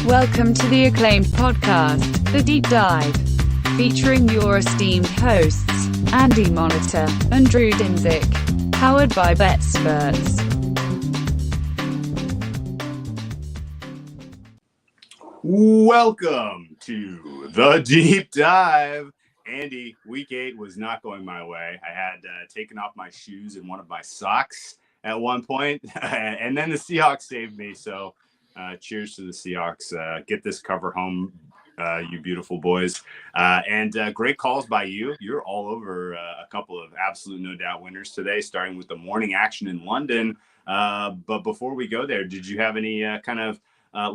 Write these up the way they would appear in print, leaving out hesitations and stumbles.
Welcome to the acclaimed podcast, The Deep Dive, featuring your esteemed hosts, Andy Monitor and Drew Dinzik, powered by BetSperts. Welcome to The Deep Dive. Andy, week 8 was not going my way. I had taken off my shoes and one of my socks at one point, and then the Seahawks saved me, so cheers to the Seahawks. Get this cover home, you beautiful boys. And great calls by you. You're all over a couple of absolute no doubt winners today, starting with the morning action in London. But before we go there, did you have any kind of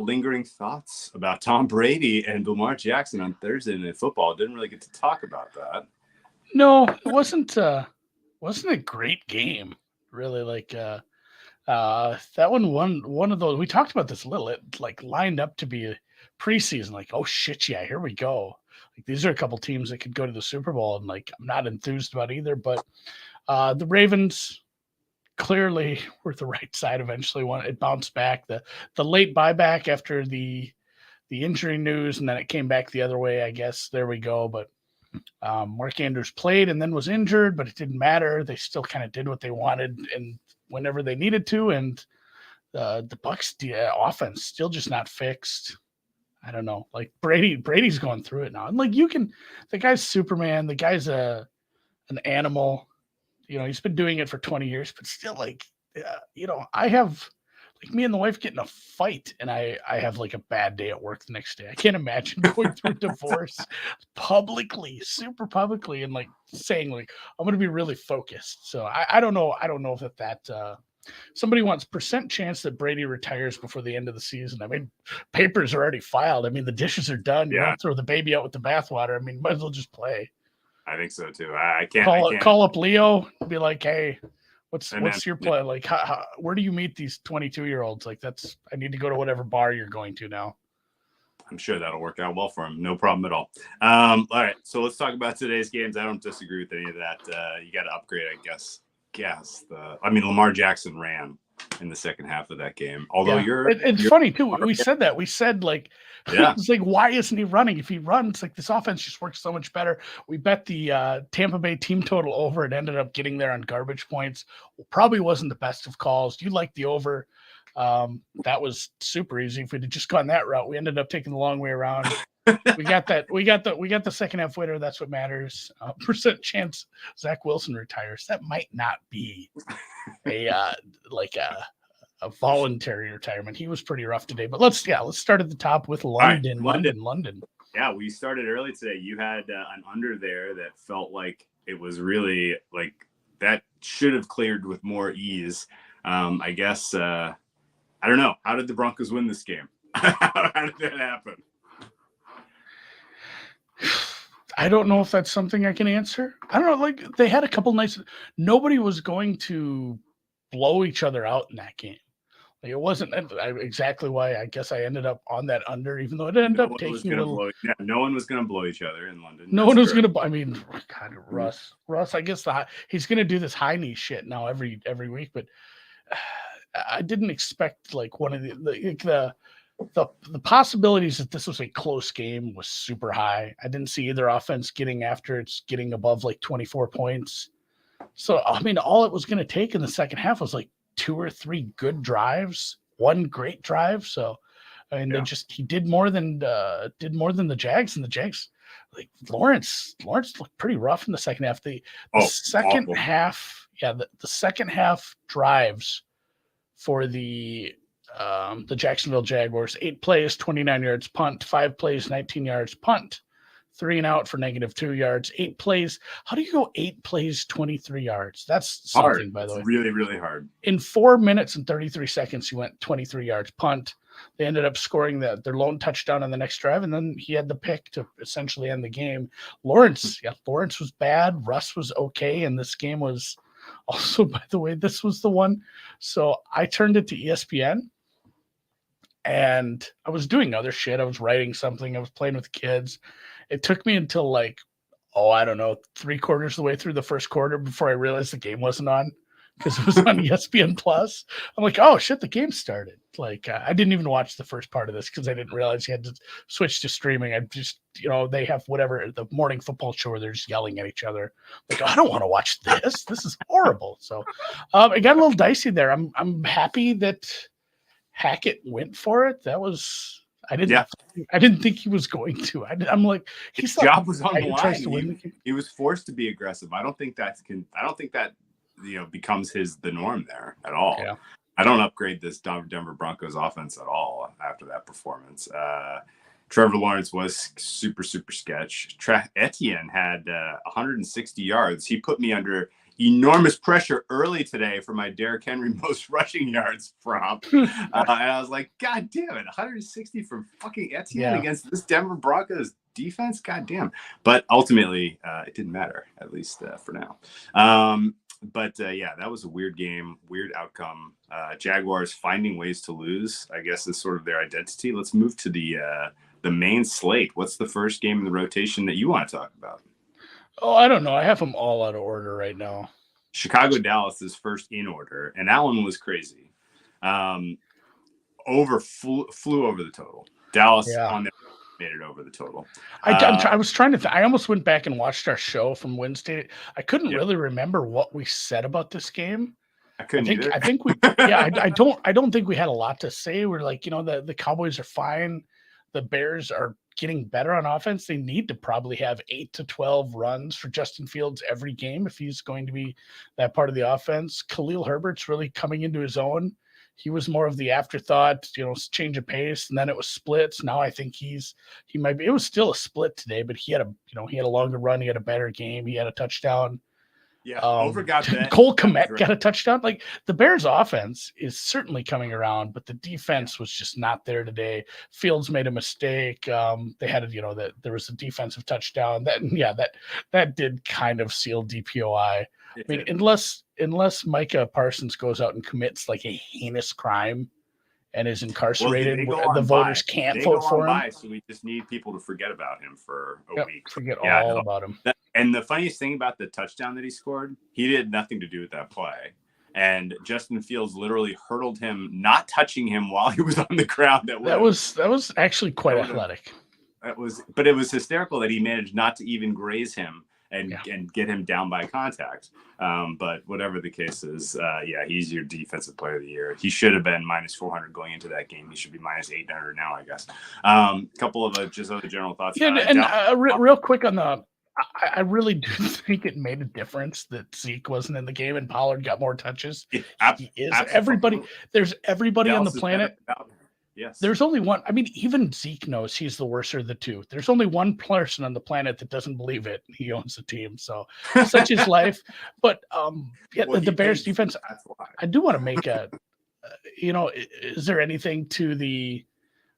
lingering thoughts about Tom Brady and Lamar Jackson on Thursday Night Football? Didn't really get to talk about that. No, it wasn't a great game, really. That one of those, we talked about this a little, it like lined up to be a preseason, like, oh shit, yeah, here we go. Like, these are a couple teams that could go to the Super Bowl, and like, I'm not enthused about either, but the Ravens clearly were the right side eventually. It bounced back. The late buyback after the injury news, and then it came back the other way, I guess. There we go. But Mark Andrews played and then was injured, but it didn't matter. They still kind of did what they wanted and whenever they needed to. And the Bucs offense still just not fixed. I don't know. Like Brady's going through it now. And like the guy's Superman. The guy's an animal. You know, he's been doing it for 20 years, but still, like, I have, like, me and the wife get in a fight, and I have, like, a bad day at work the next day. I can't imagine going through divorce super publicly, and, like, saying, like, I'm going to be really focused. So I don't know. I don't know if that somebody wants % chance that Brady retires before the end of the season. I mean, papers are already filed. I mean, the dishes are done. Yeah. You don't throw the baby out with the bathwater. I mean, might as well just play. I think so too. I can't call up Leo and be like, hey, what's then, your plan? Like, where do you meet these 22-year-olds? Like, I need to go to whatever bar you're going to now. I'm sure that'll work out well for him. No problem at all. All right, so let's talk about today's games. I don't disagree with any of that. You got to upgrade, I guess. Lamar Jackson ran in the second half of that game. Although it's funny too. We said that. We said, like, yeah. It's like, why isn't he running? If he runs, like, this offense just works so much better. We bet the Tampa Bay team total over. It ended up getting there on garbage points. Probably wasn't the best of calls. You liked the over. That was super easy. If we'd just gone that route, we ended up taking the long way around. We got the second half winner. That's what matters. % chance Zach Wilson retires. That might not be a voluntary retirement. He was pretty rough today. But let's start at the top with London. Right, London. Yeah, we started early today. You had an under there that felt like it was really like that should have cleared with more ease. I guess I don't know. How did the Broncos win this game? How did that happen? I don't know if that's something I can answer. I don't know. Like, they had a couple nights. Nobody was going to blow each other out in that game. Like, it wasn't exactly why I guess I ended up on that under, even though it ended up taking a little. No one was going to blow each other in London. No one was going to. I mean, God, Russ. I guess he's going to do this high knee shit now every week, but I didn't expect like one of the possibilities that this was a close game was super high. I didn't see either offense getting after it's getting above like 24 points. So, I mean, all it was going to take in the second half was like 2 or 3 good drives, one great drive. So, I mean, he did more than the Jags, and the Jags, like Lawrence looked pretty rough in the second half. The second awful. Half, the second half drives for the Jacksonville Jaguars, 8 plays, 29 yards, punt, 5 plays, 19 yards, punt, 3 and out for -2 yards, 8 plays. How do you go 8 plays, 23 yards? That's something, hard. By the way. Really, really hard. In 4 minutes and 33 seconds, he went 23 yards, punt. They ended up scoring their lone touchdown on the next drive, and then he had the pick to essentially end the game. Lawrence was bad. Russ was okay, and this game was also, by the way, this was the one. So I turned it to ESPN. And I was doing other shit. I was writing something. I was playing with the kids. It took me until like, I don't know, 3/4 of the way through the first quarter before I realized the game wasn't on. because it was on ESPN Plus. I'm like, oh shit, the game started. Like I didn't even watch the first part of this because I didn't realize you had to switch to streaming. I just, they have whatever the morning football show where they're just yelling at each other. Like, I don't want to watch this. This is horrible. So it got a little dicey there. I'm happy that Hackett went for it. That was I didn't think he was going to. I'm like, his job was on the line. He was forced to be aggressive. I don't think that becomes the norm there at all. Yeah. I don't upgrade this Denver Broncos offense at all after that performance. Trevor Lawrence was super, super sketch. Etienne had 160 yards. He put me under enormous pressure early today for my Derrick Henry most rushing yards prompt. And I was like, God damn it, 160 from fucking Etienne against this Denver Broncos defense? God damn. But ultimately, it didn't matter, at least for now. But that was a weird game, weird outcome. Jaguars finding ways to lose, I guess, is sort of their identity. Let's move to the main slate. What's the first game in the rotation that you want to talk about? Oh, I don't know. I have them all out of order right now. Chicago Dallas is first in order, and that one was crazy. Flew over the total. Dallas on there made it over the total. I was trying to. I almost went back and watched our show from Wednesday. I couldn't really remember what we said about this game. I couldn't either. I think we. Yeah, I don't think we had a lot to say. We're like, the Cowboys are fine. The Bears are getting better on offense. They need to probably have 8 to 12 runs for Justin Fields every game if he's going to be that part of the offense. Khalil Herbert's really coming into his own. He was more of the afterthought, change of pace, and then it was splits. Now I think he might be. It was still a split today, but he had a longer run. He had a better game. He had a touchdown. Yeah, overgot that. Cole Kmet got a touchdown. Like, the Bears' offense is certainly coming around, but the defense was just not there today. Fields made a mistake. They had that there was a defensive touchdown. That did kind of seal DPOI. I mean, unless Micah Parsons goes out and commits like a heinous crime and is incarcerated, the voters can't vote for him. So we just need people to forget about him for a week. Forget all about him. And the funniest thing about the touchdown that he scored, he had nothing to do with that play. And Justin Fields literally hurdled him, not touching him while he was on the ground. That was actually quite athletic. But it was hysterical that he managed not to even graze him and get him down by contact. But whatever the case is, he's your defensive player of the year. He should have been minus 400 going into that game. He should be minus 800 now, I guess. Couple of just other general thoughts. Real quick on the. I really do think it made a difference that Zeke wasn't in the game and Pollard got more touches. Everybody. There's everybody Dallas on the planet. Yes. There's only one. I mean, even Zeke knows he's the worst of the two. There's only one person on the planet that doesn't believe it. He owns the team, so such is life. But the Bears defense. I do want to make a. Is there anything to the?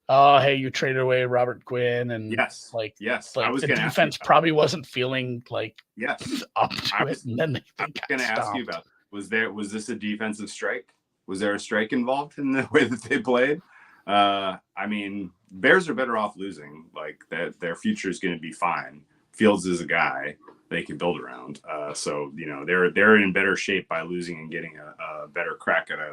Oh, hey, you traded away Robert Quinn, and yes, like the defense probably wasn't feeling like up to it. And then they got going to ask you about was this a defensive strike? Was there a strike involved in the way that they played? I mean, Bears are better off losing. Like their future is going to be fine. Fields is a guy they can build around. So they're in better shape by losing and getting a better crack at an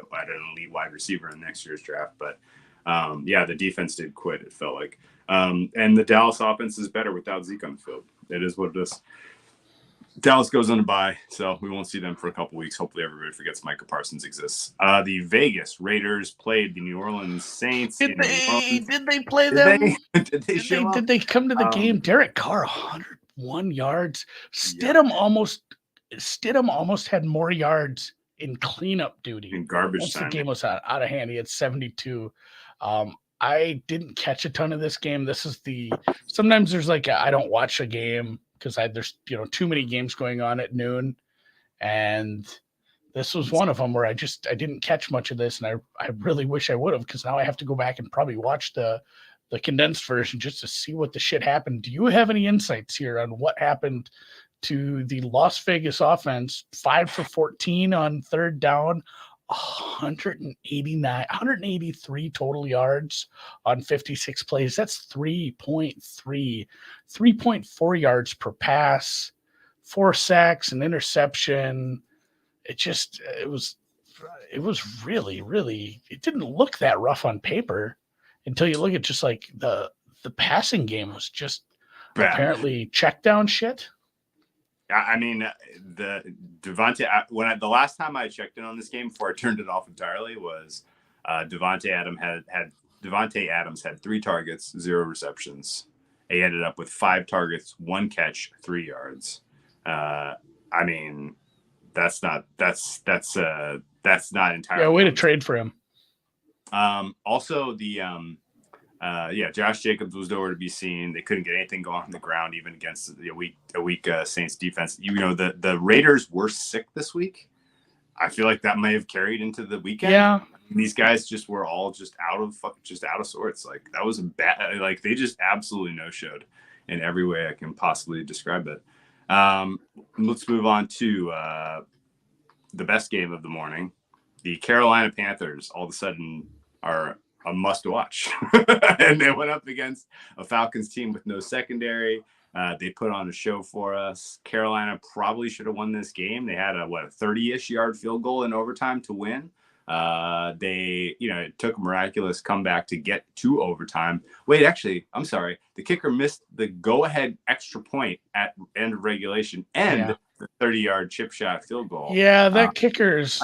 elite wide receiver in next year's draft. But the defense did quit, it felt like. And the Dallas offense is better without Zeke on the field. It is what it is. Dallas goes on a bye, so we won't see them for a couple weeks. Hopefully everybody forgets Micah Parsons exists. The Vegas Raiders played the New Orleans Saints. Did they play them? Did they come to the game? Derek Carr, 101 yards. Stidham almost had more yards in cleanup duty. In garbage once time. The game was out of hand. He had 72. I didn't catch a ton of this game. Sometimes there's I don't watch a game because there's too many games going on at noon, and this was one of them where I didn't catch much of this, and I really wish I would have, because now I have to go back and probably watch the condensed version just to see what the shit happened. Do you have any insights here on what happened to the Las Vegas offense? 5 for 14 on third down, 183 total yards on 56 plays. That's 3.4 yards per pass, 4 sacks, an interception. it was really, really, it didn't look that rough on paper until you look at just like the passing game was just apparently check down shit. I mean, the last time I checked in on this game before I turned it off entirely was Devontae Adams had 3 targets, 0 receptions. He ended up with 5 targets, 1 catch, 3 yards. I mean, that's not entirely. Yeah, way to trade for him. Also, Josh Jacobs was nowhere to be seen. They couldn't get anything going on the ground, even against a weak Saints defense. The Raiders were sick this week. I feel like that may have carried into the weekend. Yeah, these guys just were all just out of sorts. Like, that was a bad. Like, they just absolutely no-showed in every way I can possibly describe it. Let's move on to the best game of the morning. The Carolina Panthers all of a sudden are a must-watch. And they went up against a Falcons team with no secondary. They put on a show for us. Carolina probably should have won this game. They had a 30-ish yard field goal in overtime to win. It took a miraculous comeback to get to overtime. Wait, actually, I'm sorry. The kicker missed the go-ahead extra point at end of regulation and the 30-yard chip shot field goal. Yeah, that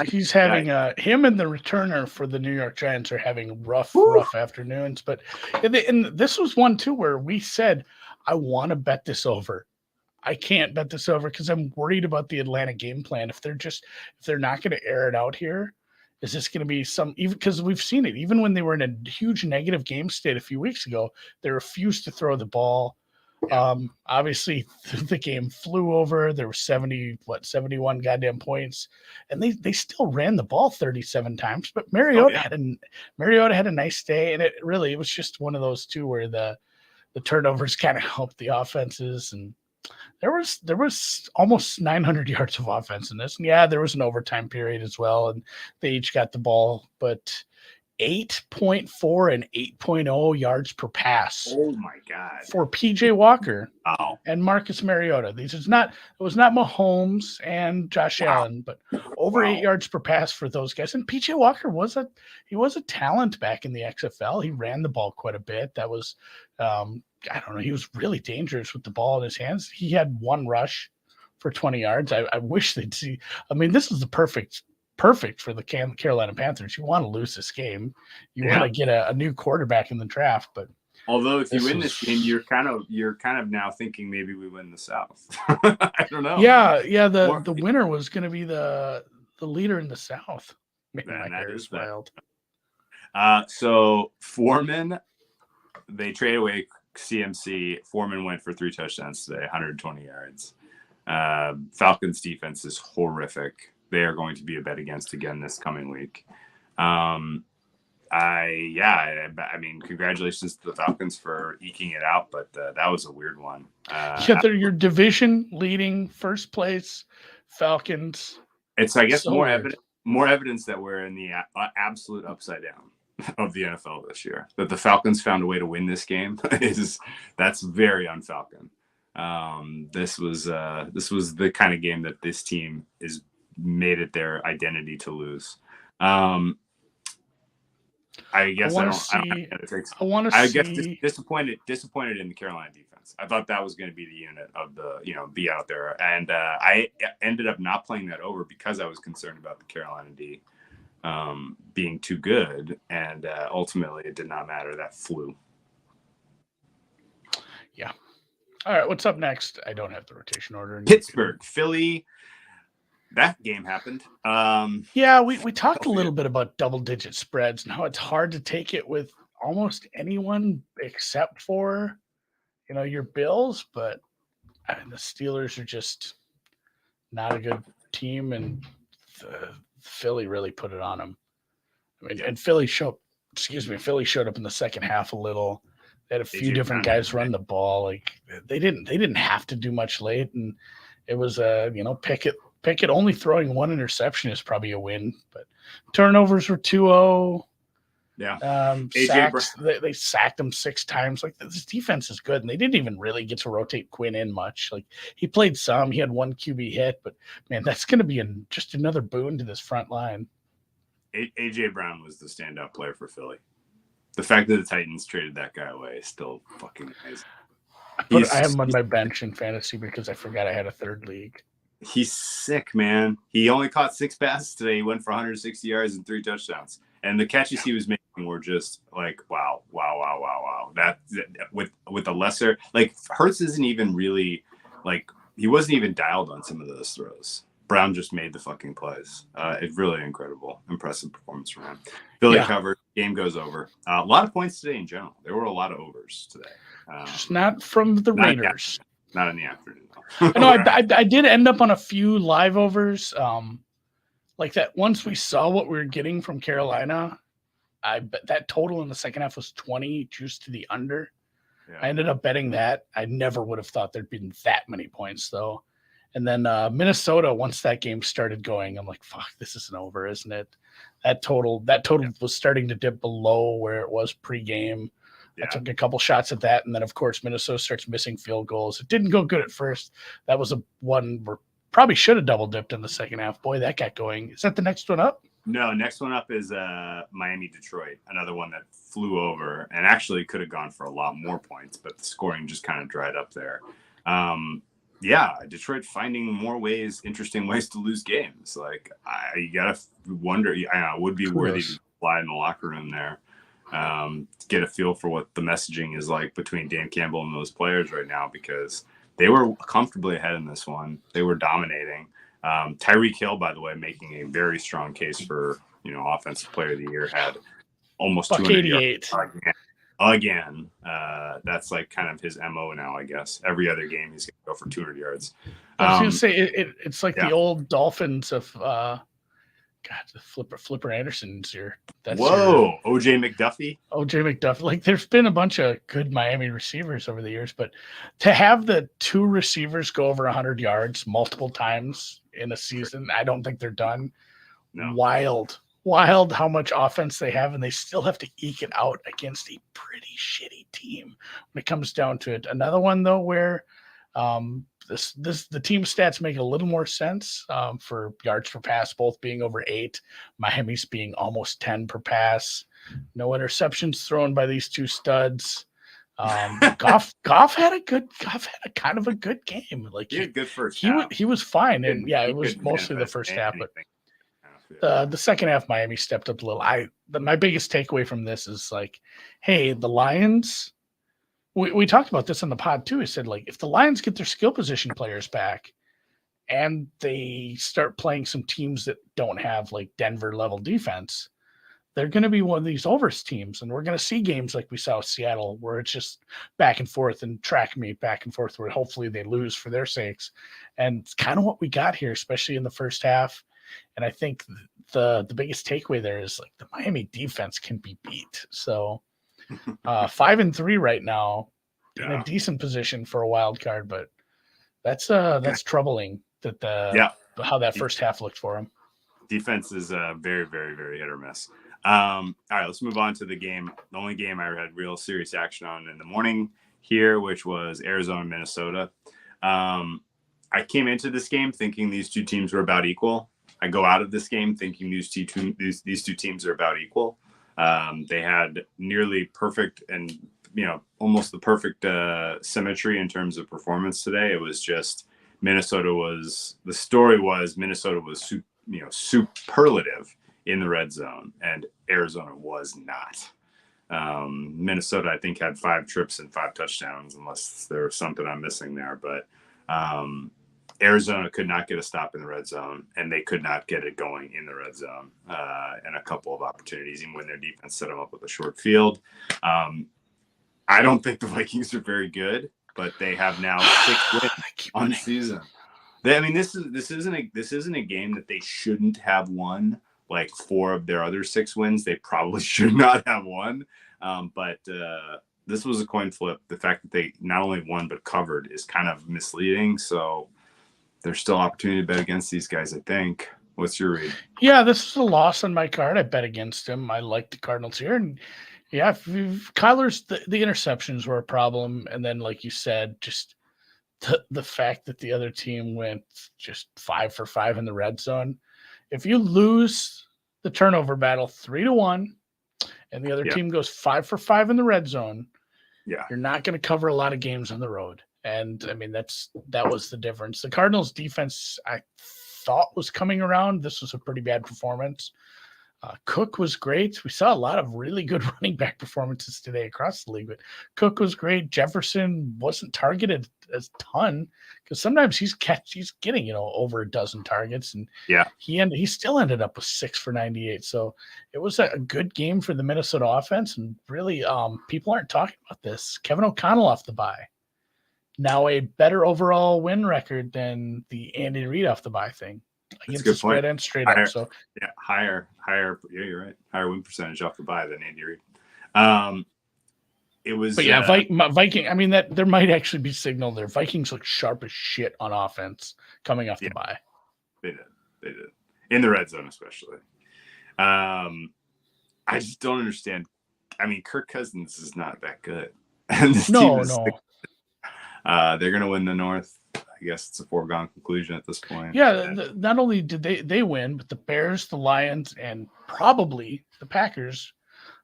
he's having him and the returner for the New York Giants are having rough afternoons. But and this was one too where we said, I want to bet this over. I can't bet this over because I'm worried about the Atlanta game plan. If they're not going to air it out here, is this going to be even because we've seen it, even when they were in a huge negative game state a few weeks ago, they refused to throw the ball. Obviously the game flew over. There were 71 goddamn points, and they still ran the ball 37 times, but Mariota had a nice day. And it was just one of those two where the turnovers kind of helped the offenses, and there was almost 900 yards of offense in this. And there was an overtime period as well, and they each got the ball, but 8.4 and 8.0 yards per pass. Oh my God. For PJ Walker and Marcus Mariota. It was not Mahomes and Josh Allen, but over 8 yards per pass for those guys. And PJ Walker was a talent back in the XFL. He ran the ball quite a bit. That was I don't know, he was really dangerous with the ball in his hands. He had 1 rush for 20 yards. I wish they'd see. I mean, this is the perfect for the Carolina Panthers. You want to lose this game. You want to get a new quarterback in the draft. But although if you win this game, you're kind of now thinking maybe we win the South. I don't know. Yeah. The winner was going to be the leader in the South. Man, my hair is wild. So Foreman, they traded away CMC. Foreman went for 3 touchdowns today, 120 yards. Falcons defense is horrific. They are going to be a bet against again this coming week. I mean, congratulations to the Falcons for eking it out, but that was a weird one. They're your division leading first place Falcons. It's, I guess, more evidence that we're in the absolute upside down of the NFL this year. That the Falcons found a way to win this game that's very un-Falcon. This was the kind of game that this team is made it their identity to lose. I guess disappointed in the Carolina defense. I thought that was going to be the unit of be out there, and I ended up not playing that over because I was concerned about the Carolina D being too good, and ultimately it did not matter. That flew. Yeah. All right. What's up next? I don't have the rotation order. Pittsburgh, Philly. That game happened. We talked a little bit about double-digit spreads and how it's hard to take it with almost anyone except for, your Bills. But I mean, the Steelers are just not a good team, and Philly really put it on them. I mean, and Philly showed up in the second half a little. They had a few different guys run the ball. Like they didn't have to do much late, and it was Pickett only throwing 1 interception is probably a win, but turnovers were 2-0. Yeah. AJ Sacks. They sacked him 6 times. Like, this defense is good, and they didn't even really get to rotate Quinn in much. Like, he played some. He had 1 QB hit, but man, that's going to be just another boon to this front line. AJ Brown was the standout player for Philly. The fact that the Titans traded that guy away is still fucking amazing. I have him on my bench in fantasy because I forgot I had a 3rd league. He's sick, man. He only caught 6 passes today. He went for 160 yards and 3 touchdowns. And the catches he was making were just like, wow. That with the lesser, like, Hurts isn't even really, like, he wasn't even dialed on some of those throws. Brown just made the fucking plays. It's really impressive performance from him. Philly covered. Game goes over. A lot of points today in general. There were a lot of overs today. Just not from the Raiders. Not in the afternoon. No, I did end up on a few live overs. Like that, once we saw what we were getting from Carolina, I bet that total in the second half was 20, juiced to the under. Yeah. I ended up betting that. I never would have thought there'd been that many points, though. And then Minnesota, once that game started going, I'm like, fuck, this isn't over, isn't it? That total was starting to dip below where it was pregame. Yeah. I took a couple shots at that, and then, of course, Minnesota starts missing field goals. It didn't go good at first. That was one where probably should have double dipped in the second half. Boy, that got going. Is that the next one up? No, next one up is Miami-Detroit, another one that flew over and actually could have gone for a lot more points, but the scoring just kind of dried up there. Detroit finding more interesting ways to lose games. Like, you got to wonder, it would be worthy to fly in the locker room there. Get a feel for what the messaging is like between Dan Campbell and those players right now, because they were comfortably ahead in this one. They were dominating. Tyreek Hill, by the way, making a very strong case for, offensive player of the year, had almost 200 yards again. That's like kind of his MO now, I guess. Every other game he's going to go for 200 yards. I was going to say it's like the old Dolphins of the Flipper Anderson's here. OJ McDuffie. Like, there's been a bunch of good Miami receivers over the years, but to have the 2 receivers go over 100 yards multiple times in a season, I don't think they're done. No. Wild how much offense they have, and they still have to eke it out against a pretty shitty team when it comes down to it. Another one, though, where the team stats make a little more sense for yards per pass, both being over 8, Miami's being almost 10 per pass. No interceptions thrown by these 2 studs. Goff had a kind of a good game. Like, he had a good first half. He was fine, and it was mostly the first half, but the second half Miami stepped up a little. My biggest takeaway from this is, like, hey, the Lions. We talked about this on the pod too. I said, like, if the Lions get their skill position players back and they start playing some teams that don't have, like, Denver level defense, they're going to be one of these overs teams. And we're going to see games like we saw with Seattle, where it's just back and forth and track meet back and forth, where hopefully they lose for their sakes. And it's kind of what we got here, especially in the first half. And I think the biggest takeaway there is, like, the Miami defense can be beat. So 5-3 right now, in a decent position for a wild card, but that's troubling that how that first half looked for him. Defense is very, very, very hit or miss. All right, let's move on to the game. The only game I had real serious action on in the morning here, which was Arizona, Minnesota. I came into this game thinking these 2 teams were about equal. I go out of this game thinking these two teams are about equal. They had nearly perfect and, almost the perfect symmetry in terms of performance today. It was just Minnesota was superlative in the red zone, and Arizona was not. Minnesota, I think, had 5 trips and 5 touchdowns, unless there was something I'm missing there. But Arizona could not get a stop in the red zone, and they could not get it going in the red zone in a couple of opportunities, even when their defense set them up with a short field. I don't think the Vikings are very good, but they have now 6 wins on the season. This isn't a game that they shouldn't have won. Like 4 of their other 6 wins, they probably should not have won. But this was a coin flip. The fact that they not only won but covered is kind of misleading. So there's still opportunity to bet against these guys, I think. What's your read? Yeah, this was a loss on my card. I bet against him. I like the Cardinals here. And yeah, Kyler's the interceptions were a problem. And then, like you said, just the fact that the other team went just 5 for 5 in the red zone. If you lose the turnover battle 3-1 and the other team goes 5 for 5 in the red zone, you're not going to cover a lot of games on the road. And I mean, that was the difference. The Cardinals defense, I thought, was coming around. This was a pretty bad performance. Cook was great. We saw a lot of really good running back performances today across the league, but Cook was great. Jefferson wasn't targeted a ton because sometimes he's getting, over a dozen targets, and he still ended up with 6 for 98. So it was a good game for the Minnesota offense, and really people aren't talking about this. Kevin O'Connell off the bye. Now a better overall win record than the Andy Reid off the bye thing. Against the spread and straight higher, up. So higher. Yeah, you're right. Higher win percentage off the bye than Andy Reid. It was, but yeah, Viking. I mean, that there might actually be signal there. Vikings look sharp as shit on offense coming off the bye. They did in the red zone, especially. I just don't understand. I mean, Kirk Cousins is not that good, and this team is. They're going to win the North. I guess it's a foregone conclusion at this point. Yeah, not only did they win, but the Bears, the Lions, and probably the Packers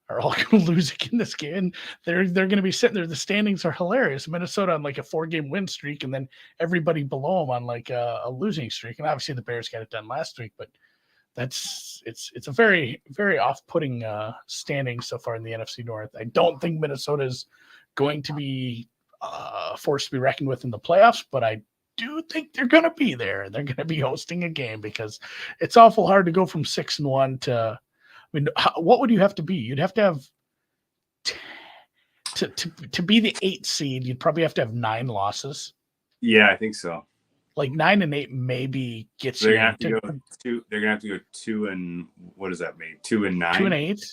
are all going to lose again this game. And they're going to be sitting there. The standings are hilarious. Minnesota on like a 4-game win streak, and then everybody below them on like a losing streak. And obviously the Bears got it done last week, but it's a very, very off-putting standing so far in the NFC North. I don't think Minnesota is going to be force to be reckoned with in the playoffs, but I do think they're going to be there. They're going to be hosting a game because it's awful hard to go from 6-1 to. I mean, what would you have to be? You'd have to have to be the 8th seed. You'd probably have to have 9 losses. Yeah, I think so. Like 9-8 maybe gets they're you. Gonna have to go 2. They're gonna have to go 2 and what does that mean? 2 and 9. 2 and 8.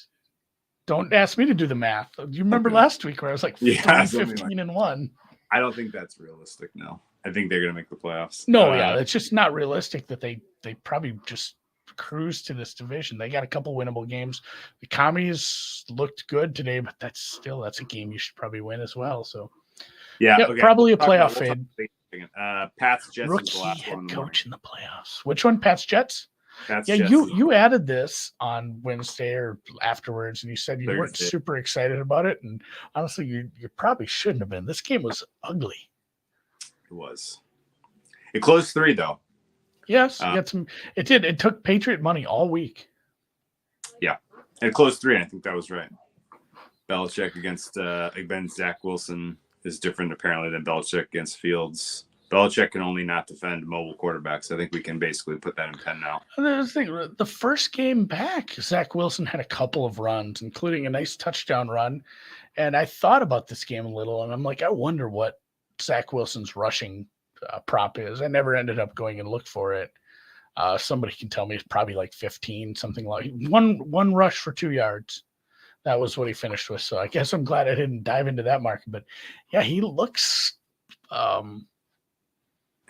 Don't ask me to do the math. Do you remember last week where I was like 15 and 1? I don't think that's realistic. No, I think they're going to make the playoffs. No, it's just not realistic that they probably just cruise to this division. They got a couple winnable games. The Commies looked good today, but that's a game you should probably win as well. So probably a playoff fade. Pats Jets rookie is the last head one. Coach in the playoffs. Which one? Pats Jets. Jets you added this on Wednesday or afterwards, and you said you weren't super excited about it. And honestly, you probably shouldn't have been. This game was ugly. It was. It closed 3 though. Yes, it did. It took Patriot money all week. Yeah, it closed 3, and I think that was right. Belichick against Zach Wilson is different apparently than Belichick against Fields. Belichick can only not defend mobile quarterbacks. I think we can basically put that in pen now. The first game back, Zach Wilson had a couple of runs, including a nice touchdown run. And I thought about this game a little, and I'm like, I wonder what Zach Wilson's rushing prop is. I never ended up going and looked for it. Somebody can tell me it's probably like 15, something like one rush for 2 yards. That was what he finished with. So I guess I'm glad I didn't dive into that market. But yeah, he looks.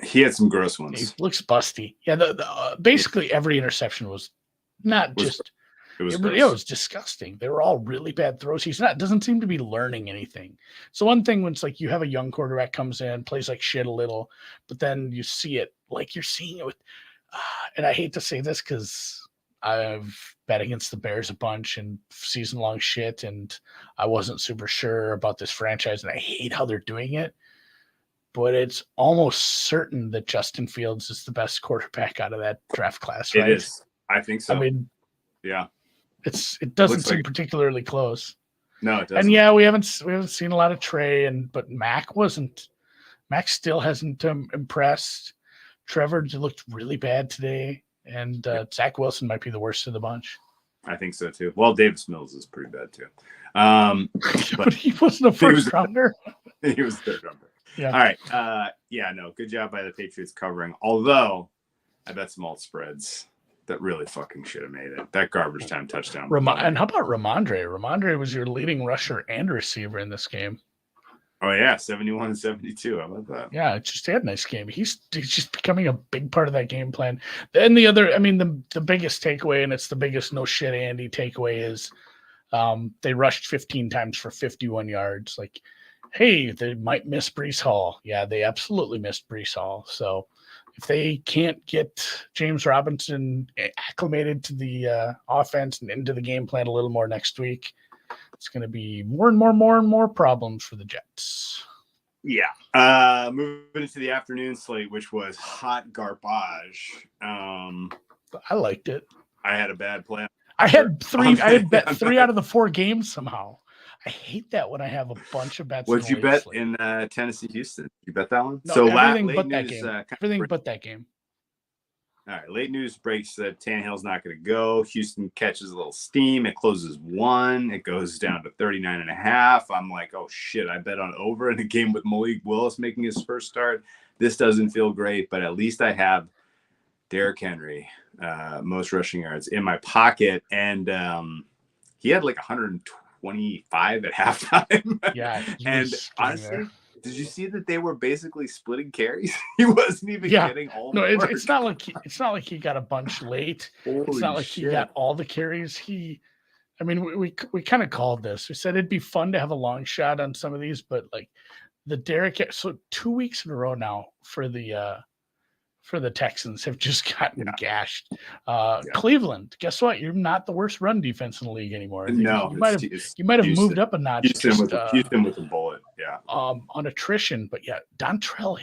He had some gross ones. He looks busty. Yeah, basically every interception was not just. It was disgusting. They were all really bad throws. Doesn't seem to be learning anything. So one thing when it's like you have a young quarterback comes in, plays like shit a little, but then you see it like you're seeing it with. And I hate to say this because I've bet against the Bears a bunch and season-long shit, and I wasn't super sure about this franchise, and I hate how they're doing it. But it's almost certain that Justin Fields is the best quarterback out of that draft class, right? It is. I think so. I mean, yeah. It doesn't seem particularly close. No, it doesn't. And yeah, we haven't seen a lot of Trey, but Mac wasn't. Mac still hasn't impressed. Trevor looked really bad today, and Zach Wilson might be the worst of the bunch. I think so too. Well, Davis Mills is pretty bad too. But he wasn't a first rounder. He was a third rounder. Yeah. All right. Good job by the Patriots covering. Although I bet some alt spreads that really fucking should have made it. That garbage time touchdown. And how about Ramondre? Ramondre was your leading rusher and receiver in this game. Oh yeah, 71-72. How about that? Yeah, it's just he had a nice game. He's just becoming a big part of that game plan. Then the other, I mean, the biggest takeaway, and it's the biggest no shit Andy takeaway is they rushed 15 times for 51 yards. Like, hey, they might miss Breece Hall. Yeah, they absolutely missed Breece Hall. So if they can't get James Robinson acclimated to the offense and into the game plan a little more next week, it's going to be more and more problems for the Jets. Yeah. Moving into the afternoon slate, which was hot garbage. I liked it. I had a bad plan. I had bet 3 out of the 4 games somehow. I hate that when I have a bunch of bets. What'd you bet in Tennessee, Houston? You bet that one? No, so everything late but news, that game. Everything but that game. All right, late news breaks that Tannehill's not going to go. Houston catches a little steam. It closes 1. It goes down to 39.5. I'm like, oh shit! I bet on over in a game with Malik Willis making his first start. This doesn't feel great, but at least I have Derrick Henry, most rushing yards in my pocket, and he had like 125 at halftime. Yeah, and honestly. Did you see that they were basically splitting carries? He wasn't even getting all. No, it's not like he got a bunch late. It's not like he got all the carries. I mean, we kind of called this. We said it'd be fun to have a long shot on some of these, but like the Derrick. So 2 weeks in a row now for the Texans have just gotten gashed. Cleveland, guess what? You're not the worst run defense in the league anymore. No, you might have moved up a notch. Houston with a bullet, yeah. On attrition, but yeah, Dontrell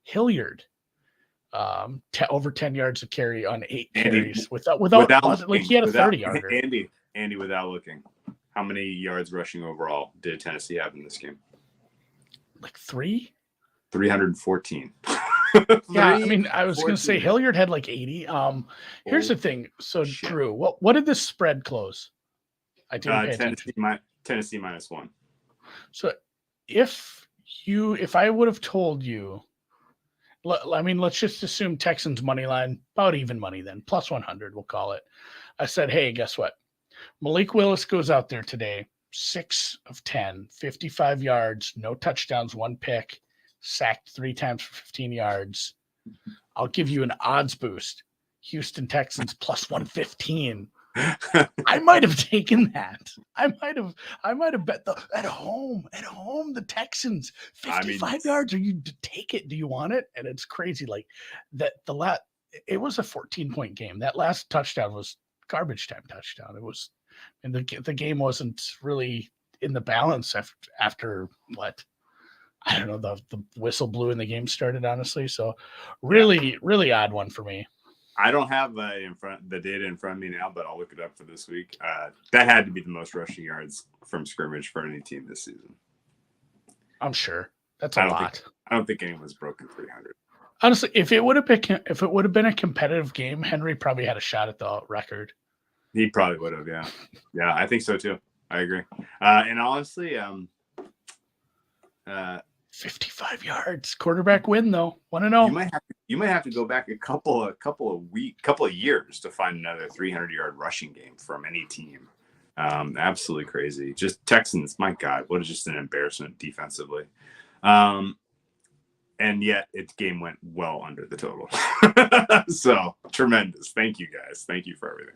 Hilliard, over 10 yards of carry on 8 carries without like he had a 30-yarder. Andy, without looking, how many yards rushing overall did Tennessee have in this game? Like 314. Yeah, I mean, I was going to say Hilliard had like 80. Here's the thing. So, shit. Drew, what did this spread close? I didn't pay attention. Tennessee -1. So, if I would have told you, I mean, let's just assume Texans money line, about even money then, plus 100, we'll call it. I said, hey, guess what? Malik Willis goes out there today, 6 of 10, 55 yards, no touchdowns, 1 pick. Sacked 3 times for 15 yards. I'll give you an odds boost. Houston Texans plus 115. I might have taken that. I might have bet at home the Texans 55 yards. Or you take it? Do you want it? And it's crazy. Like that. It was a 14-point game. That last touchdown was garbage time touchdown. It was, and the game wasn't really in the balance after what. I don't know, the whistle blew and the game started, honestly. So really odd one for me. I don't have the data in front of me now, but I'll look it up for this week. That had to be the most rushing yards from scrimmage for any team this season. I'm sure. That's a lot. I don't think anyone's broken 300. Honestly, if it would have been a competitive game, Henry probably had a shot at the record. He probably would have, yeah. Yeah, I think so too. I agree. And honestly, 55 yards, quarterback win though. Want to know? You might have to go back a couple of years to find another 300-yard rushing game from any team. Absolutely crazy. Just Texans, my God, what is just an embarrassment defensively. And yet its game went well under the total. So tremendous. Thank you guys. Thank you for everything.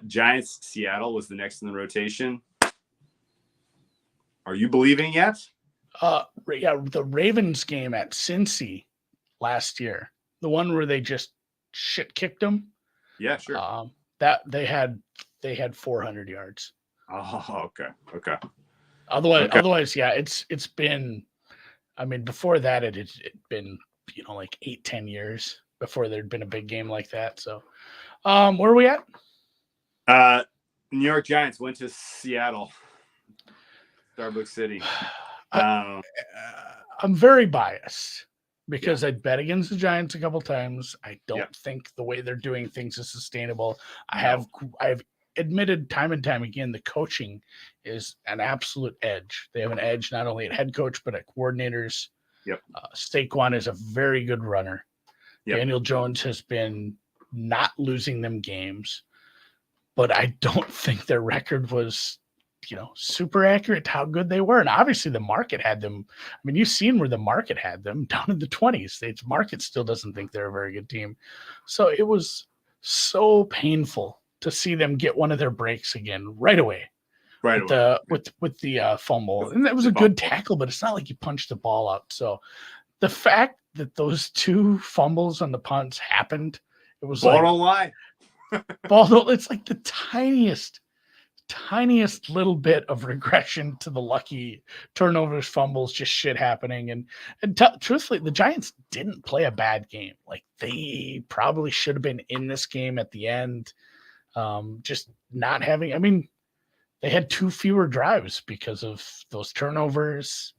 Giants Seattle was the next in the rotation. Are you believing yet? Yeah, the Ravens game at Cincy last year, the one where they just shit kicked them. Yeah, sure. That they had 400 yards. Oh, okay. Otherwise, yeah, it's been. I mean, before that, it had been like 8-10 years before there'd been a big game like that. So, where are we at? New York Giants went to Seattle, Starbucks City. I'm very biased because I bet against the Giants a couple times. I don't think the way they're doing things is sustainable. I've admitted time and time again the coaching is an absolute edge. They have an edge not only at head coach but at coordinators. Yep. Saquon is a very good runner. Yep. Daniel Jones has been not losing them games, but I don't think their record was super accurate to how good they were. And obviously the market had them. I mean, you've seen where the market had them down in the 20s. The market still doesn't think they're a very good team. So it was so painful to see them get one of their breaks again right away. With the fumble. And that was a good tackle, but it's not like you punched the ball out. So the fact that those two fumbles on the punts happened, it was ball don't lie. It's like the tiniest little bit of regression to the lucky turnovers, fumbles, just shit happening. And truthfully, the Giants didn't play a bad game. Like, they probably should have been in this game at the end. Just not having, I mean, they had 2 fewer drives because of those turnovers.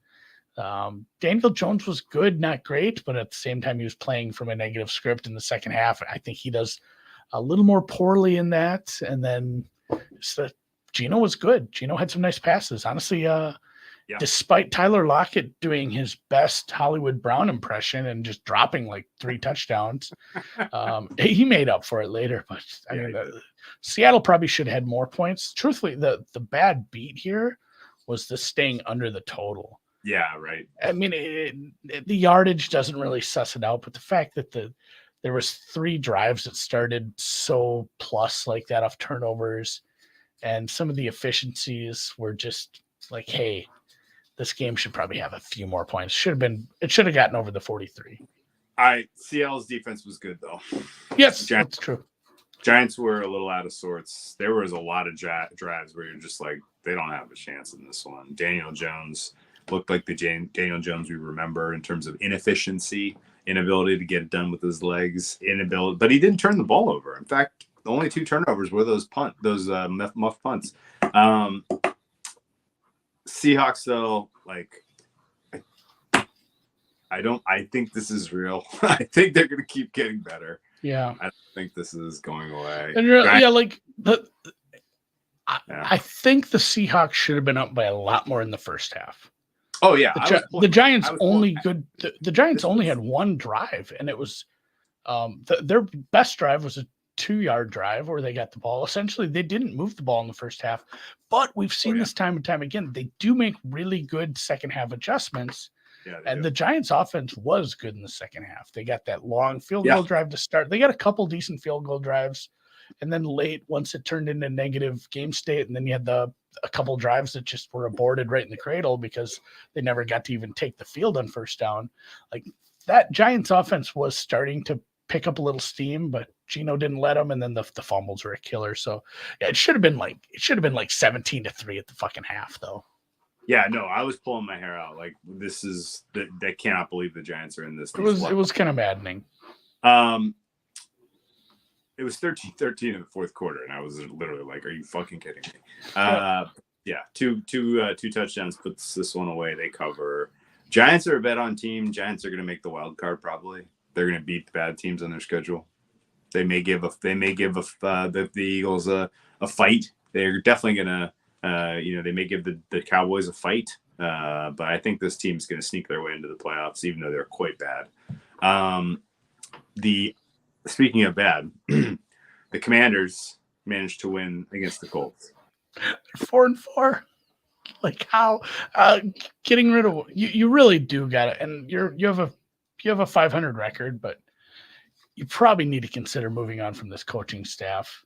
Daniel Jones was good, not great, but at the same time, he was playing from a negative script in the second half. I think he does a little more poorly in that. And then Geno was good. Geno had some nice passes. Honestly, despite Tyler Lockett doing his best Hollywood Brown impression and just dropping like 3 touchdowns, he made up for it later. But I mean, Seattle probably should have had more points. Truthfully, the bad beat here was the staying under the total. Yeah, right. I mean, the yardage doesn't really suss it out, but the fact that there was 3 drives that started so plus like that off turnovers, and some of the efficiencies were just like, hey, this game should probably have a few more points. It should have gotten over the 43. Seattle's defense was good though. Yes, that's true. Giants were a little out of sorts. There was a lot of drives where you're just like, they don't have a chance in this one. Daniel Jones looked like the Daniel Jones we remember in terms of inefficiency, inability to get it done with his legs, but he didn't turn the ball over. In fact, the only 2 turnovers were those muff punts. Seahawks though, like, I think this is real. I think they're going to keep getting better. Yeah. I don't think this is going away. And I think the Seahawks should have been up by a lot more in the first half. Oh yeah. The Giants the Giants only had 1 drive, and it was their best drive was a 2-yard drive where they got the ball. Essentially, they didn't move the ball in the first half, but we've seen this time and time again. They do make really good second half adjustments. Yeah, and the Giants offense was good in the second half. They got that long field goal drive to start. They got a couple decent field goal drives. And then late, once it turned into negative game state, and then you had a couple drives that just were aborted right in the cradle because they never got to even take the field on first down. Like, that Giants offense was starting to pick up a little steam, but Geno didn't let them, and then the fumbles were a killer. So yeah, it should have been like 17-3 at the fucking half, though. Yeah, no, I was pulling my hair out. Like, this is they cannot believe the Giants are in this. It was kind of maddening. It was 13-13 in the fourth quarter, and I was literally like, "Are you fucking kidding me?" Yeah, two touchdowns puts this one away. They cover. Giants are a bet on team. Giants are going to make the wild card probably. They're going to beat the bad teams on their schedule. They may give the Eagles a fight. They're definitely going to. They may give the Cowboys a fight, but I think this team's going to sneak their way into the playoffs, even though they're quite bad. Speaking of bad, the Commanders managed to win against the Colts. They're 4-4. Like, how getting rid of you really do got it, and you have a 500 record, but you probably need to consider moving on from this coaching staff.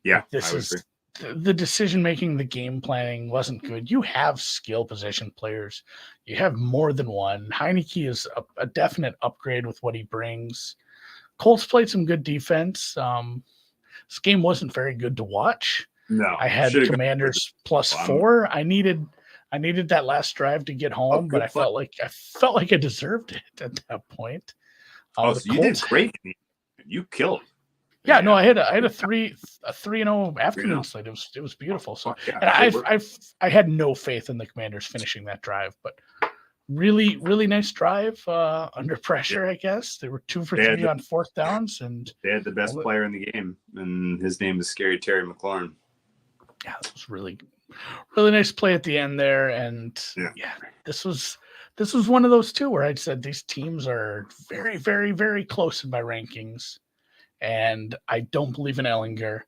Yeah, this is. The decision-making, the game planning wasn't good. You have skill position players. You have more than one. Heineke is a definite upgrade with what he brings. Colts played some good defense. This game wasn't very good to watch. No. I had Commanders +4. I needed that last drive to get home, but I felt like I deserved it at that point. So you did great. You killed. Yeah, no, I had a 3-0 afternoon slate. It was beautiful. So, and I had no faith in the Commanders finishing that drive, but really, really nice drive under pressure. I guess they were 2 for 3 on fourth downs, and they had the best player in the game, and his name is Scary Terry McLaurin. Yeah, it was really, really nice play at the end there, and this was one of those two where I said these teams are very, very, very close in my rankings. And I don't believe in Ellinger.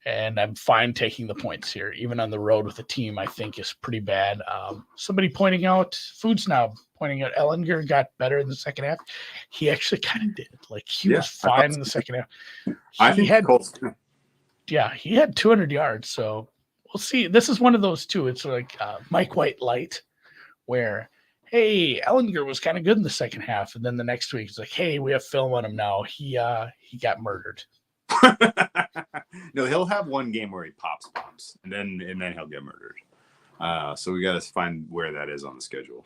and I'm fine taking the points here, even on the road with a team I think is pretty bad. Somebody pointing out, Food Snob pointing out, Ellinger got better in the second half. He actually kind of did. Like, he was fine in the second half. I think the Colts too. Yeah, he had 200 yards. So we'll see. This is one of those two. It's like Mike White light, where, hey, Ellinger was kind of good in the second half, and then the next week it's like, hey, we have film on him now. He got murdered. No, he'll have one game where he pops bombs, and then he'll get murdered. So we got to find where that is on the schedule.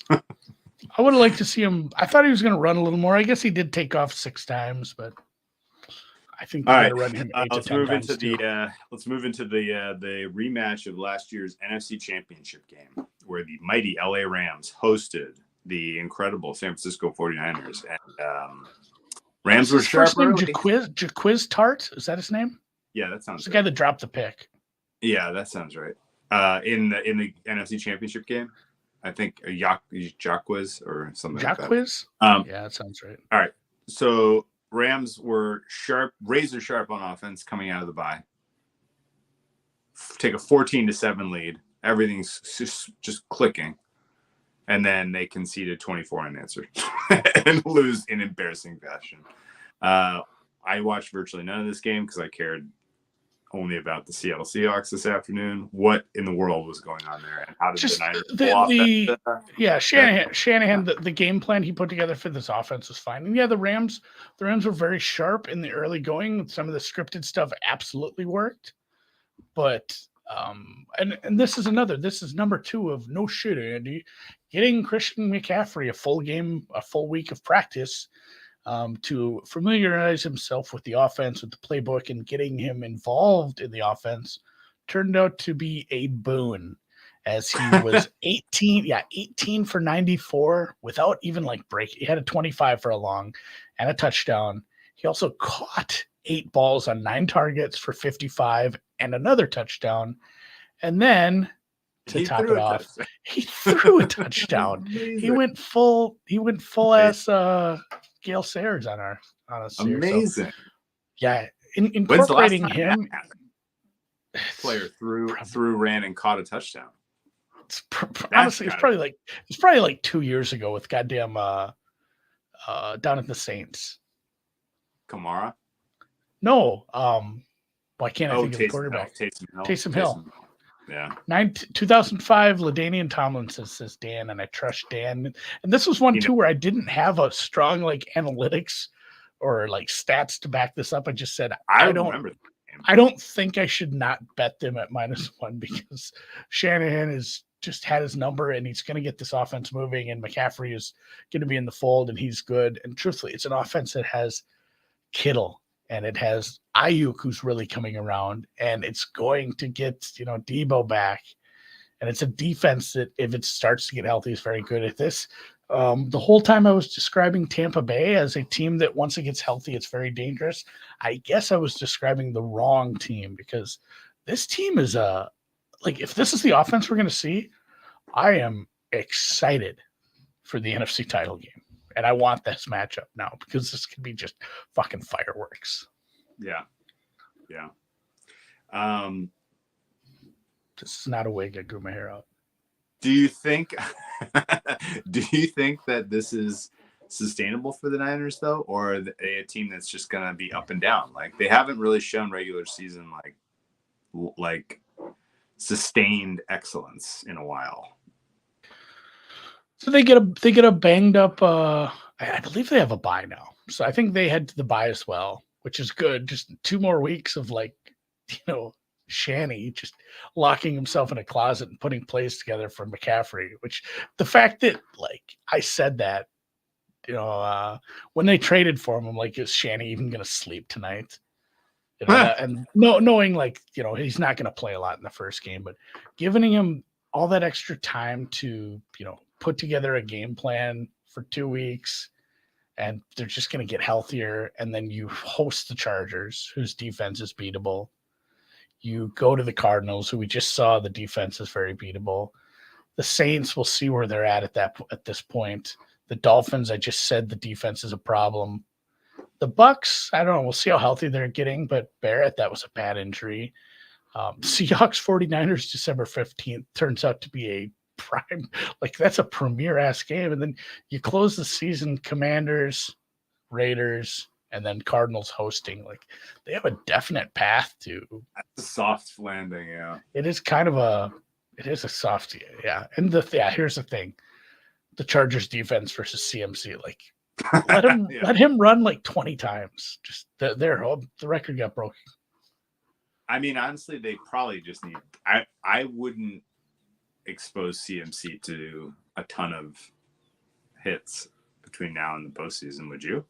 I would have liked to see him. I thought he was going to run a little more. I guess he did take off 6 times, but I think we're going to run him 8 to 10 times. Let's move into the rematch of last year's NFC Championship game, where the mighty LA Rams hosted the incredible San Francisco 49ers. And Rams were sharp early. Jaquiz Tart? Is that his name? Yeah, that sounds right. The guy that dropped the pick. Yeah, that sounds right. In the NFC Championship game, I think Jaquiz or something like that. Jaquiz? Yeah, that sounds right. All right. So Rams were razor sharp on offense coming out of the bye. Take a 14-7 lead. Everything's just clicking. And then they conceded 24 unanswered and lose in embarrassing fashion. I watched virtually none of this game because I cared only about the Seattle Seahawks this afternoon. What in the world was going on there? And how did the Niners pull off Shanahan, the game plan he put together for this offense was fine. And yeah, the Rams were very sharp in the early going. Some of the scripted stuff absolutely worked. But and this is number 2 of no shit, Andy. Getting Christian McCaffrey a full week of practice to familiarize himself with the offense, with the playbook, and getting him involved in the offense turned out to be a boon, as he was 18 for 94 without even break. He had a 25 for a long and a touchdown. He also caught 8 balls on 9 targets for 55 and another touchdown. And then to top it off, he threw a touchdown. He went full ass Gale Sayers on us. Amazing. So, yeah, incorporating him. Player ran and caught a touchdown. Honestly, it's probably like 2 years ago with goddamn down at the Saints. Kamara? No, why can't I think of the quarterback? Taysom Hill. Yeah. 2005, LaDainian Tomlinson says Dan, and I trust Dan. And this was one too where I didn't have a strong analytics or stats to back this up. I just said I don't think I should not bet them at -1 because Shanahan has just had his number and he's going to get this offense moving, and McCaffrey is going to be in the fold and he's good. And truthfully, it's an offense that has Kittle and it has Ayuk, who's really coming around, and it's going to get, Debo back. And it's a defense that, if it starts to get healthy, is very good at this. The whole time I was describing Tampa Bay as a team that once it gets healthy, it's very dangerous. I guess I was describing the wrong team, because this team is if this is the offense we're going to see, I am excited for the NFC title game. And I want this matchup now, because this could be just fucking fireworks. Yeah. Yeah. This is not a wig. I grew my hair out. Do you think that this is sustainable for the Niners, though? Or are they a team that's just going to be up and down? They haven't really shown regular season, sustained excellence in a while. So they get a banged up. I believe they have a bye now, so I think they head to the bye as well, which is good. Just 2 more weeks of Shanny just locking himself in a closet and putting plays together for McCaffrey. Which the fact that I said that, when they traded for him, I'm like, is Shanny even going to sleep tonight? And knowing he's not going to play a lot in the first game, but giving him all that extra time to put together a game plan for 2 weeks, and they're just going to get healthier. And then you host the Chargers, whose defense is beatable. You go to the Cardinals, who we just saw the defense is very beatable. The Saints, will see where they're at this point. The Dolphins, I just said the defense is a problem. The Bucks, I don't know. We'll see how healthy they're getting, but Barrett, that was a bad injury. Seahawks 49ers, December 15th, turns out to be a prime, like that's a premier ass game. And then you close the season, Commanders, Raiders, and then Cardinals hosting. Like they have a definite path to. That's a soft landing, yeah. It is a soft, yeah. And here's the thing. The Chargers defense versus CMC, like let him run like 20 times. Just the record got broken. I mean, honestly, they probably just need. I wouldn't expose CMC to a ton of hits between now and the postseason, would you?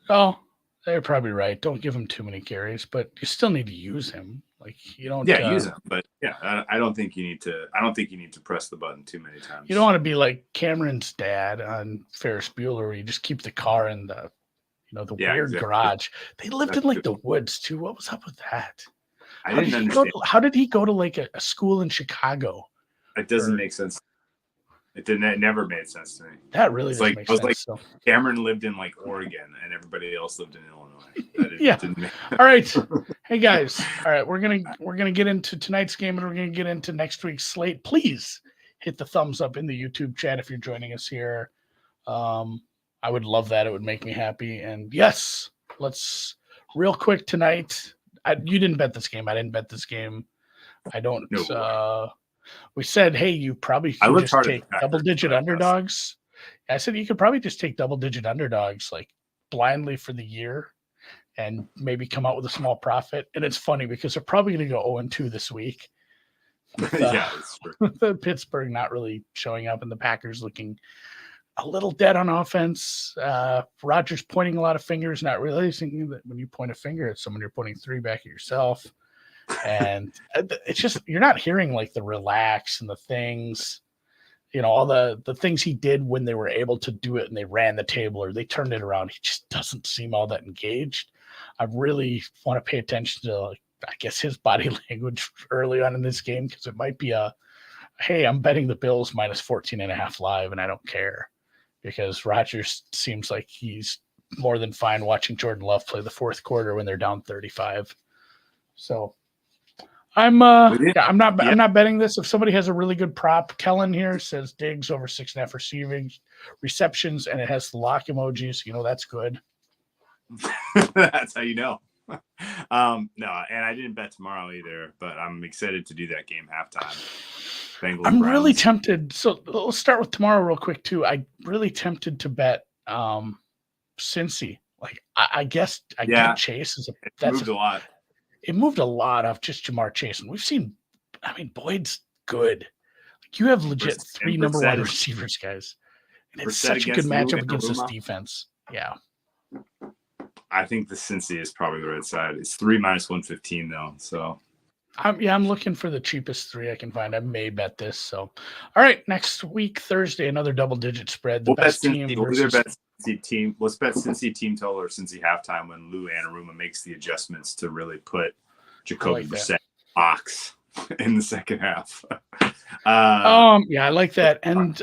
Oh, they're probably right. Don't give him too many carries, but you still need to use him. Like you don't. Yeah, use him, but yeah, I don't think you need to. I don't think you need to press the button too many times. You don't want to be like Cameron's dad on Ferris Bueller, where you just keep the car in the weird garage. They lived in like the woods too. What was up with that? I didn't understand. How did he go to like a school in Chicago? It doesn't make sense. It never made sense to me. That really doesn't make sense. Like Cameron lived in like Oregon and everybody else lived in Illinois. Yeah. All right. Hey guys. All right. We're gonna get into tonight's game and we're gonna get into next week's slate. Please hit the thumbs up in the YouTube chat if you're joining us here. I would love that. It would make me happy. And yes, let's real quick tonight. You didn't bet this game. I didn't bet this game. I don't. No. We said, hey, you probably should just take double-digit underdogs. I said you could probably just take double-digit underdogs like blindly for the year and maybe come out with a small profit. And it's funny because they're probably going to go 0-2 this week. Yeah, that's true. The Pittsburgh not really showing up and the Packers looking a little dead on offense. Rodgers pointing a lot of fingers, not realizing that when you point a finger at someone, you're pointing 3 back at yourself. And it's just you're not hearing like the relax and the things, all the things he did when they were able to do it and they ran the table or they turned it around. He just doesn't seem all that engaged. I really want to pay attention to, I guess, his body language early on in this game because it might be hey, I'm betting the Bills minus 14.5 live and I don't care because Rodgers seems like he's more than fine watching Jordan Love play the fourth quarter when they're down 35. So. I'm not betting this. If somebody has a really good prop, Kellen here says Diggs over 6.5 receptions, and it has the lock emojis. That's good. That's how you know. No, and I didn't bet tomorrow either, but I'm excited to do that game halftime. Bengals, I'm Browns. really tempted. So let's start with tomorrow real quick too. I'm really tempted to bet Cincy. Like I guess get Chase is moved a lot. It moved a lot off just Jamar Chase. And we've seen, Boyd's good. Like you have legit 3 number 1 receivers, guys. And it's such a good matchup against this defense. Yeah. I think the Cincy is probably the right side. It's 3 minus 115 though. So I'm looking for the cheapest 3 I can find. I may bet this. So all right, next week, Thursday, another double-digit spread. The best team versus team. Let's bet Cincy team total or Cincy halftime when Lou Anarumo makes the adjustments to really put Jacoby Brissett box in the second half. I like that. And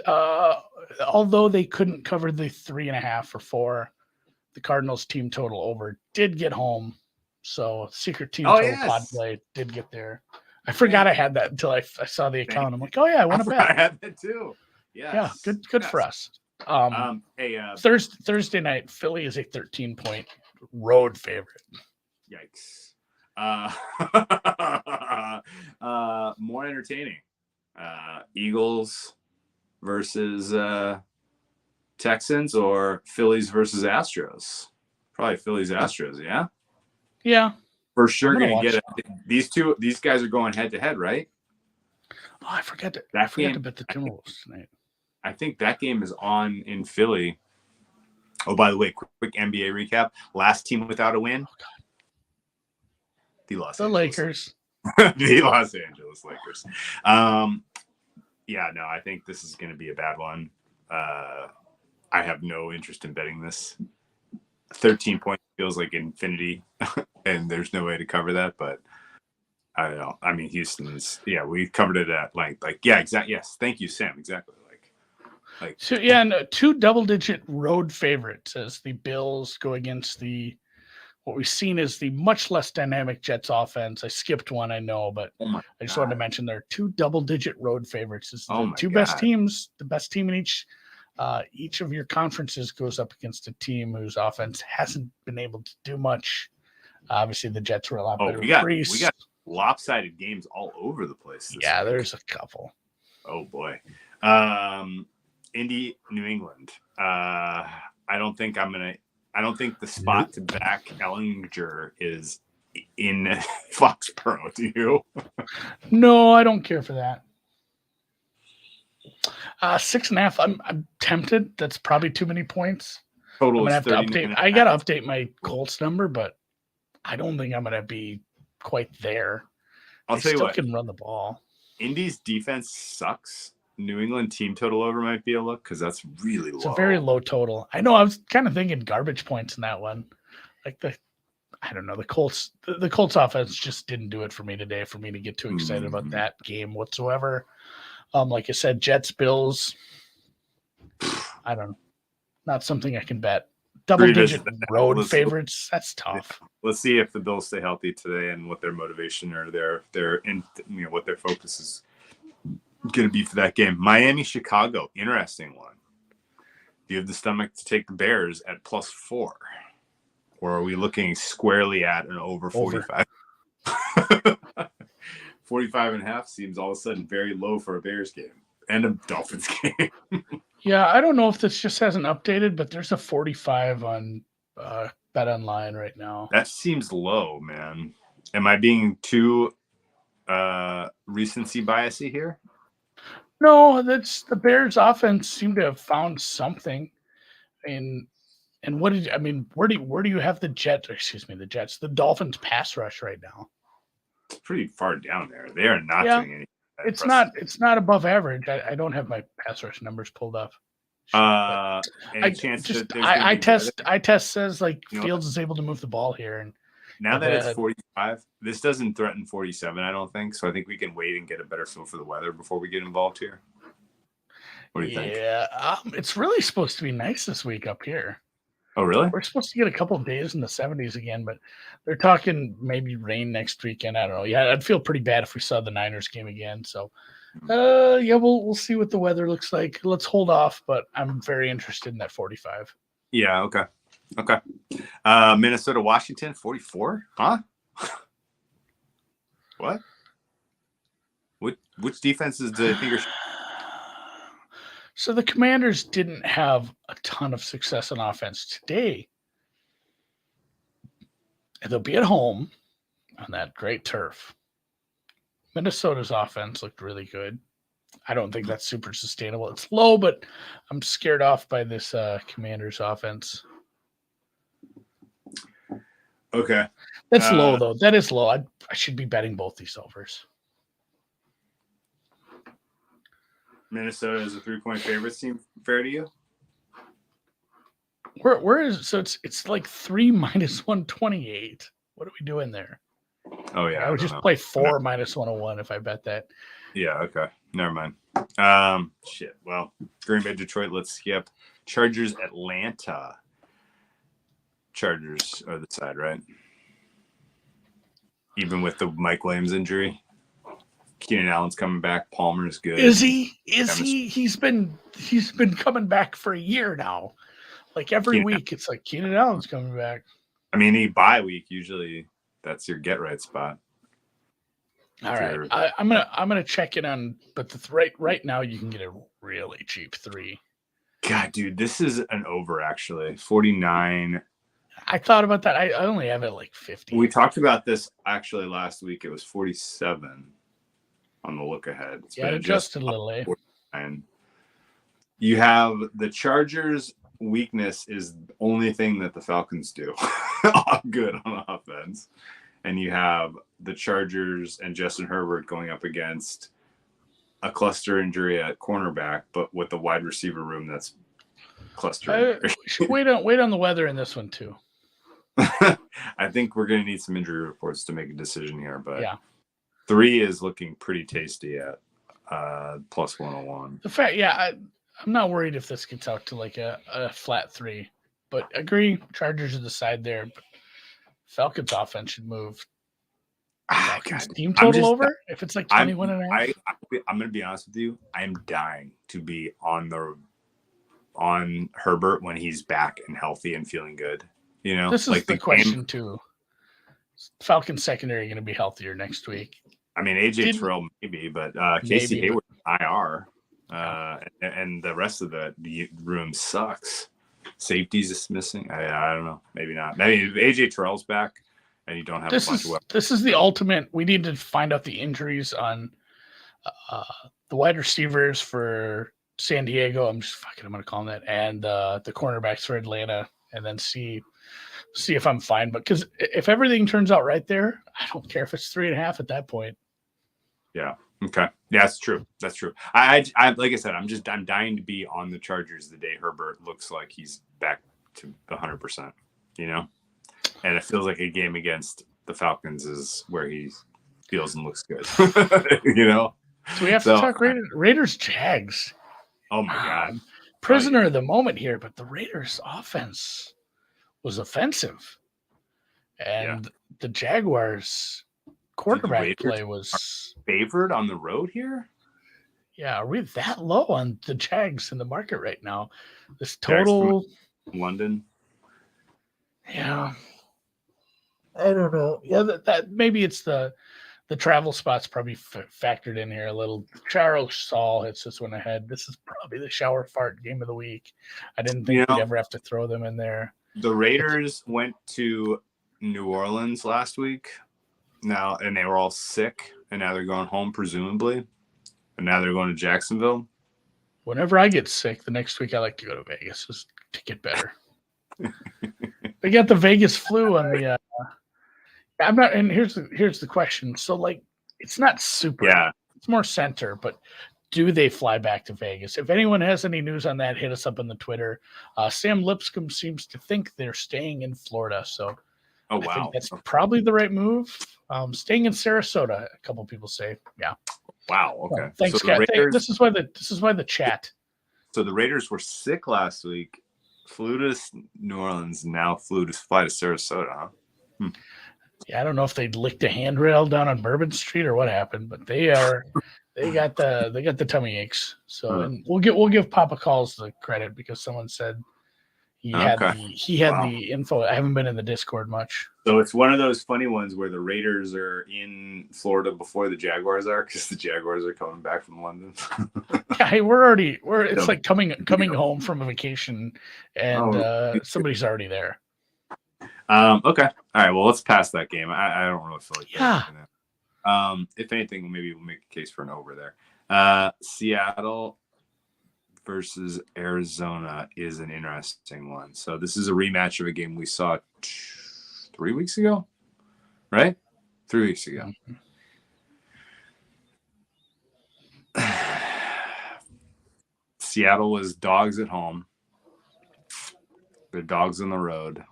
although they couldn't cover the 3.5 or 4, the Cardinals team total over did get home. So secret team total pod play did get there. I forgot I had that until I saw the account. I'm like, oh yeah, I want to bet. I had that too. Yes. Yeah, good for us. Thursday night, Philly is a 13-point road favorite. Yikes. More entertaining. Eagles versus Texans or Phillies versus Astros? Probably Phillies Astros, yeah? Yeah. For sure gonna get it. These guys are going head to head, right? Oh, I forgot to bet the Timberwolves tonight. I think that game is on in Philly. Oh, by the way, quick NBA recap. Last team without a win. Oh, God. The Lakers. The Los Angeles Lakers. I think this is going to be a bad one. I have no interest in betting this. 13 points feels like infinity, and there's no way to cover that, but I don't know. I mean, Houston's, we covered it at length. Exactly. Yes. Thank you, Sam. Exactly. Like, So yeah, and two double-digit road favorites as the Bills go against what we've seen is the much less dynamic Jets offense. I skipped one, I know, but oh my I just God. wanted to mention there are two double-digit road favorites. It's Oh the my two best God. teams. The best team in each of your conferences goes up against a team whose offense hasn't been able to do much. Obviously, the Jets were a lot better. We got lopsided games all over the place this week. There's a couple. Oh boy. Indy, New England. I don't think the spot to back Ellinger is in Foxborough. Do you? No, I don't care for that. 6.5. I'm tempted. That's probably too many points. Total I'm gonna is have to 39. I gotta update my Colts number, but I don't think I'm gonna be quite there. I'll tell you what. Can run the ball. Indy's defense sucks. New England team total over might be a look because that's really low. It's a very low total. I know. I was kind of thinking garbage points in that one. Like I don't know. The Colts offense just didn't do it for me today. For me to get too excited about that game whatsoever. Like I said, Jets, Bills. I don't know. Not something I can bet. Double-digit road favorites. That's tough. Yeah. Let's see if the Bills stay healthy today and what their motivation or what their focus is going to be for that game. Miami, Chicago, interesting one. Do you have the stomach to take the Bears at +4, or are we looking squarely at an over 45? 45.5 seems all of a sudden very low for a Bears game and a Dolphins game. Yeah, I don't know if this just hasn't updated, but there's a 45 on Bet Online right now. That seems low, man. Am I being too recency biasy here? No, that's the Bears offense seemed to have found something. And where do you have the Jets? The Dolphins pass rush right now? It's pretty far down there. They are not doing anything. It's not above average. I don't have my pass rush numbers pulled up. Any chance I test says Fields is able to move the ball here, and now that it's 45, this doesn't threaten 47. I don't think so. I think we can wait and get a better feel for the weather before we get involved here. What do you think? Yeah, it's really supposed to be nice this week up here. Oh, really? We're supposed to get a couple of days in the 70s again, but they're talking maybe rain next weekend. I don't know. Yeah, I'd feel pretty bad if we saw the Niners game again. So, we'll see what the weather looks like. Let's hold off, but I'm very interested in that 45. Yeah, okay. Minnesota, Washington, 44? Huh? What? Which defenses do you think are... So the Commanders didn't have a ton of success on offense today. And they'll be at home on that great turf. Minnesota's offense looked really good. I don't think that's super sustainable. It's low, but I'm scared off by this Commanders offense. Okay. That's low, though. That is low. I should be betting both these overs. Minnesota is a 3-point favorite. Seem fair to you? Where is so it's like 3 minus 128. What are we doing there? Oh yeah, I would just play 4 minus 101 if I bet that. Yeah. Okay. Never mind. Shit. Well, Green Bay, Detroit. Let's skip. Chargers, Atlanta. Chargers are the side, right? Even with the Mike Williams injury. Keenan Allen's coming back. Palmer's good. Is he? He's been coming back for a year now. Like every week, it's like Keenan Allen's coming back. I mean, bye week usually that's your get right spot. All right, I'm gonna check it on, but right now you can get a really cheap 3. God, dude, this is an over actually 49. I thought about that. I only have it like 50. We talked about this actually last week. It was 47. On the look ahead. It's been adjusted a little, eh? You have the Chargers' weakness is the only thing that the Falcons do good on offense. And you have the Chargers and Justin Herbert going up against a cluster injury at cornerback, but with the wide receiver room that's cluster. We should wait on the weather in this one too. I think we're going to need some injury reports to make a decision here, but yeah. 3 is looking pretty tasty at +101. The fact, I'm not worried if this gets out to like a flat 3, but agree, Chargers are the side there. But Falcons offense should move. Vikings team total over if it's like 21.5. I'm going to be honest with you. I am dying to be on Herbert when he's back and healthy and feeling good. You know, this is like the question too. Falcons secondary going to be healthier next week. I mean, AJ Terrell maybe, but Casey Hayward IR, and the rest of the room sucks. Safety's just missing. I don't know. Maybe not. Maybe AJ Terrell's back, and you don't have a bunch of weapons. This is the ultimate. We need to find out the injuries on the wide receivers for San Diego. I'm going to call them that, and the cornerbacks for Atlanta, and then see if I'm fine. But because if everything turns out right there, I don't care if it's 3.5 at that point. Yeah. Okay. Yeah, that's true. That's true. I like I said, I'm dying to be on the Chargers the day Herbert looks like he's back to 100%. You know, and it feels like a game against the Falcons is where he feels and looks good. You know. So we have to talk Raiders Jags. Oh my God. Prisoner of the moment here, but the Raiders offense was offensive. And the Jaguars quarterback play was favored on the road here. Yeah, are we that low on the Jags in the market right now? This total London. Yeah. I don't know. Yeah, that maybe it's the travel spots probably factored in here a little. Charles Saul hits this one ahead. This is probably the shower fart game of the week. I didn't think we'd ever have to throw them in there. The Raiders went to New Orleans last week now, and they were all sick, and now they're going home, presumably. And now they're going to Jacksonville. Whenever I get sick, the next week I like to go to Vegas just to get better. They got the Vegas flu on the I'm not, and here's the question. So, like, it's not super. Yeah. It's more center, but do they fly back to Vegas? If anyone has any news on that, hit us up on the Twitter. Sam Lipscomb seems to think they're staying in Florida, so I think that's probably the right move. Staying in Sarasota, a couple people say, yeah. Wow. Okay. Well, thanks, guys. This is why the chat. So the Raiders were sick last week, flew to New Orleans, now fly to Sarasota. Huh? Yeah, I don't know if they licked a handrail down on Bourbon Street or what happened, but they got the tummy aches. So and we'll give Papa Calls the credit because someone said he had the info. I haven't been in the Discord much. So it's one of those funny ones where the Raiders are in Florida before the Jaguars are because the Jaguars are coming back from London. Yeah, it's like coming home from a vacation and somebody's already there. Okay. All right. Well, let's pass that game. I don't really feel like that. If anything, maybe we'll make a case for an over there. Seattle versus Arizona is an interesting one. So this is a rematch of a game we saw 3 weeks ago, right? 3 weeks ago. Seattle was dogs at home. They're dogs on the road.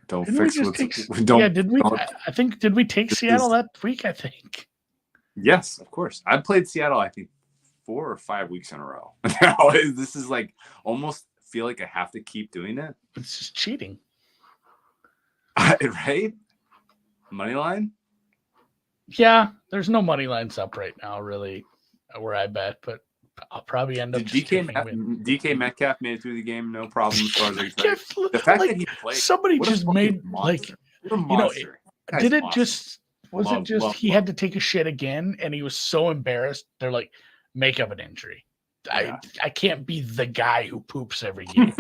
Don't fix what's don't. Did we? I think did we take Seattle that week? I think. Yes, of course. I played Seattle. I think 4 or 5 weeks in a row. Now this is like almost feel like I have to keep doing it. It's just cheating, right? Money line. Yeah, there's no money lines up right now, really, where I bet, but I'll probably end up. DK Metcalf made it through the game, no problem as far as I'm concerned. The fact that he played, somebody just made did it just he had to take a shit again, and he was so embarrassed. They're like, make up an injury. I can't be the guy who poops every game.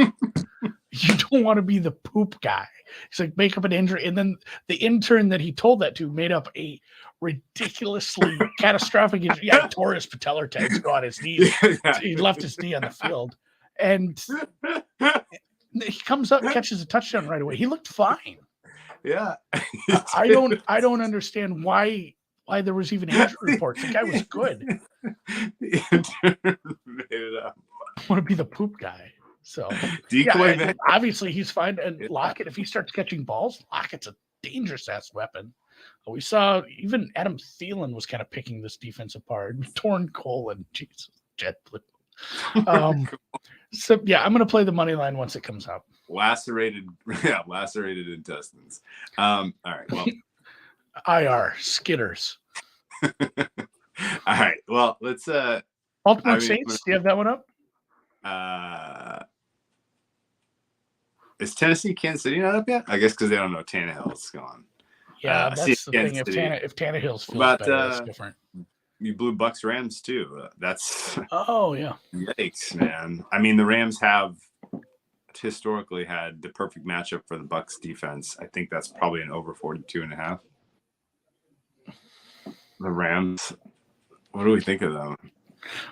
You don't want to be the poop guy. He's like, make up an injury, and then the intern that he told that to made up a ridiculously catastrophic injury. Yeah, he tore his patellar tendon on his knee. He left his knee on the field, and he comes up, catches a touchdown right away. He looked fine. Yeah, I don't understand why there was even injury reports. The guy was good. I want to be the poop guy. So obviously he's fine. And Lockett, if he starts catching balls, Lockett's a dangerous ass weapon. We saw even Adam Thielen was kind of picking this defense apart. Torn colon, Jesus, JetBlue. So yeah, I'm going to play the money line once it comes out. Lacerated intestines. All right, well. IR, skitters. All right, well, let's Baltimore Saints, do you have that one up? Is Tennessee Kansas City not up yet? I guess because they don't know Tannehill's gone. Yeah, that's the thing. If Tannehill's feels better, that's different. You blew Bucks Rams too. That's yeah. Yikes, man. I mean, the Rams have historically had the perfect matchup for the Bucks defense. I think that's probably an over 42.5. The Rams. What do we think of them?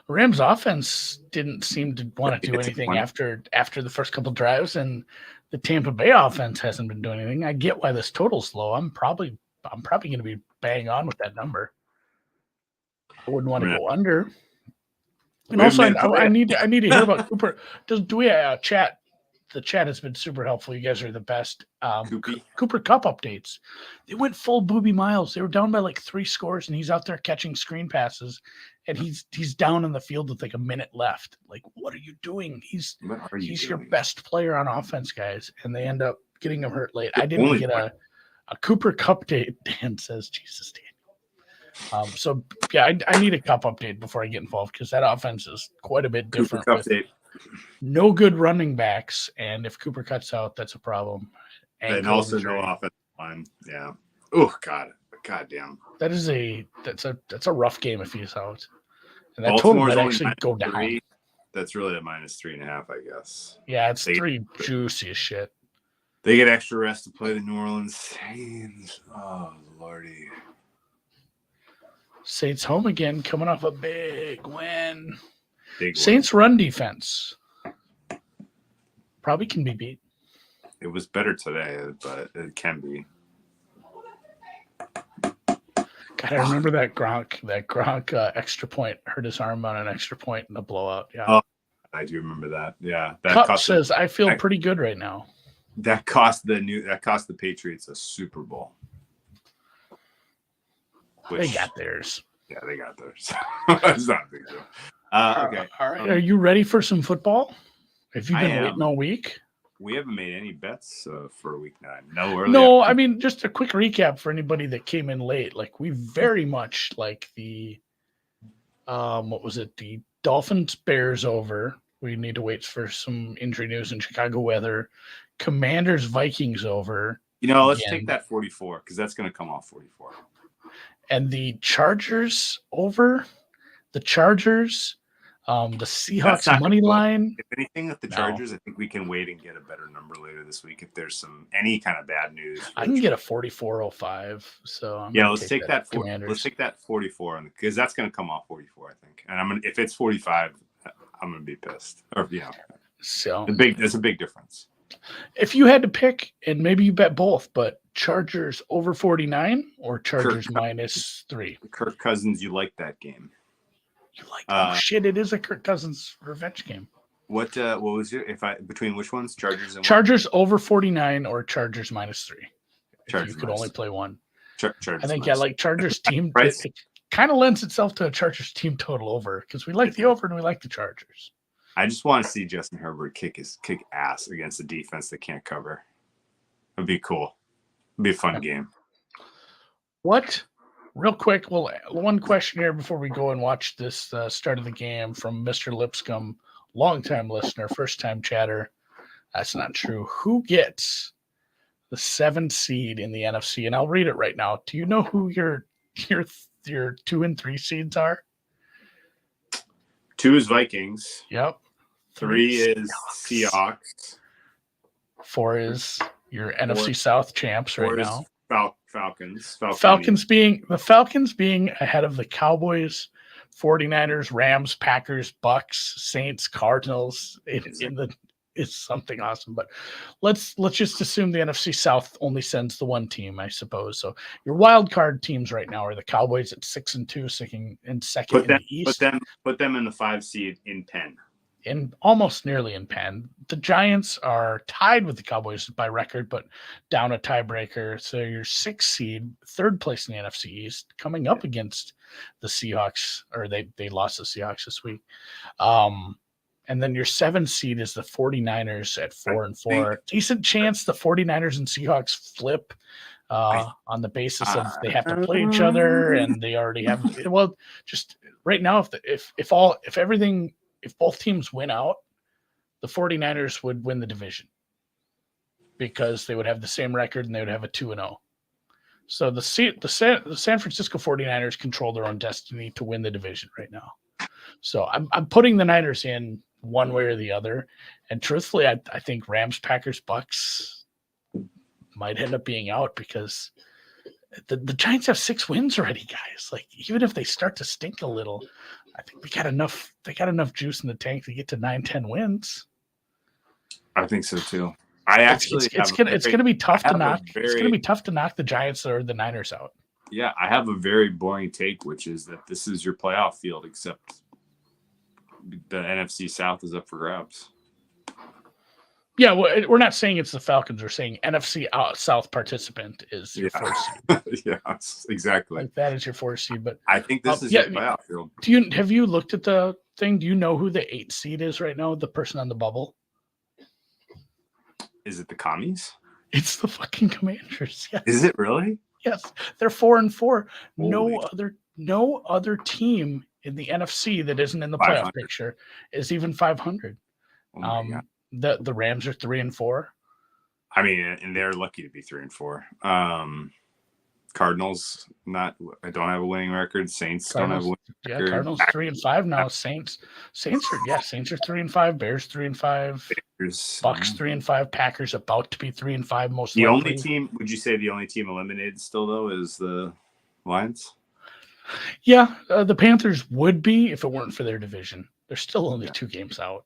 Rams offense didn't seem to want to do anything after the first couple drives, and the Tampa Bay offense hasn't been doing anything. I get why this total's low. I'm probably going to be bang on with that number. I wouldn't want to go under. And also, I need to hear about Cooper. Do we chat? The chat has been super helpful. You guys are the best. Cooper Cup updates. They went full Booby Miles. They were down by like 3 scores, and he's out there catching screen passes, and he's down in the field with like a minute left. Like, what are you doing? He's your best player on offense, guys, and they end up getting him hurt late. I didn't get a Cooper Cup date. Dan says, Jesus, Dan. So yeah, I need a Cup update before I get involved because that offense is quite a bit different. Cooper Cup date. No good running backs, and if Cooper cuts out, that's a problem. And also no offensive line. Yeah. Oh God damn. That's a rough game if he's out. And that total might actually go down. 3. That's really a -3.5, I guess. Yeah, it's 3 juicy as shit. They get extra rest to play the New Orleans Saints. Oh Lordy. Saints home again, coming off a big win. Saints run defense probably can be beat. It was better today, but it can be. God, I remember that Gronk extra point hurt his arm on an extra point in a blowout. Yeah. Oh, I do remember that. Yeah. Cup says I feel pretty good right now. That cost the Patriots a Super Bowl. They got theirs. Yeah, they got theirs. It's not a big deal. Okay. All right. Are you ready for some football? Have you been waiting all week? We haven't made any bets for week 9. No, I mean, just a quick recap for anybody that came in late. Like, we very much like the the Dolphins Bears over. We need to wait for some injury news and Chicago weather. Commanders Vikings over. Let's take that 44 because that's going to come off 44. And the Chargers over. The Chargers, the Seahawks money line. If anything, with the Chargers, I think we can wait and get a better number later this week if there's any kind of bad news. I can get a 44.05. So let's take that. Let's take that 44 because that's going to come off 44, I think. And if it's 45, I'm going to be pissed. Or so there's a big difference. If you had to pick, and maybe you bet both, but Chargers over 49 or Chargers -3. Kirk Cousins, you like that game? You like shit? It is a Kirk Cousins revenge game. What was it? Between which ones? Chargers over 49 or Chargers -3. Chargers you could only play one. Chargers. I think Chargers team. It kind of lends itself to a Chargers team total over because we like the over and we like the Chargers. I just want to see Justin Herbert kick ass against a defense that can't cover. It'd be cool. It'd be a fun game. What? Real quick, well, one question here before we go and watch this start of the game from Mr. Lipscomb, longtime listener, first-time chatter. That's not true. Who gets the 7th seed in the NFC? And I'll read it right now. Do you know who your 2 and 3 seeds are? 2 is Vikings. Yep. 3 is Seahawks. 4 is your NFC South champs right now. Falcons. Falcons being ahead of the Cowboys, 49ers, Rams, Packers, Bucks, Saints, Cardinals. It's something awesome. But let's just assume the NFC South only sends the one team, I suppose. So your wild card teams right now are the Cowboys at 6-2, sitting in second in the East. Put them in the 5 seed in Penn. almost nearly in pen. The Giants are tied with the Cowboys by record, but down a tiebreaker. So your 6th seed, 3rd place in the NFC East, coming up against the Seahawks, or they lost the Seahawks this week. And then your 7th seed is the 49ers at 4-4. Decent chance the 49ers and Seahawks flip on the basis of they have to play each other, and they already have. Well, just right now, if both teams win out, the 49ers would win the division because they would have the same record and they would have a 2-0. So the San Francisco 49ers control their own destiny to win the division right now. So I'm putting the Niners in one way or the other. And truthfully, I think Rams, Packers, Bucks might end up being out because the Giants have 6 wins already, guys. Like, even if they start to stink a little, I think they got enough juice in the tank to get to 9-10 wins. I think so too. It's gonna be tough to knock. It's gonna be tough to knock the Giants or the Niners out. Yeah, I have a very boring take, which is that this is your playoff field, except the NFC South is up for grabs. Yeah, well, we're not saying it's the Falcons. We're saying NFC South participant is your 4th seed. Yeah, exactly. Like, that is your 4th seed. But I think this is your playoff field. Have you looked at the thing? Do you know who the 8th seed is right now? The person on the bubble? Is it the Commies? It's the fucking Commanders. Yes. Is it really? Yes, they're 4-4. Holy. No other team in the NFC that isn't in the playoff picture is even 500. Oh my God. The Rams are 3-4. I mean, and they're lucky to be 3-4. Cardinals don't have a winning record. Saints don't have a winning record. Yeah, Cardinals 3-5 now. Saints are 3-5. Bears 3-5. Bucks 3-5. Packers about to be 3-5. Most likely. Only team. Would you say the only team eliminated still though is the Lions? Yeah, the Panthers would be if it weren't for their division. They're still only 2 games out.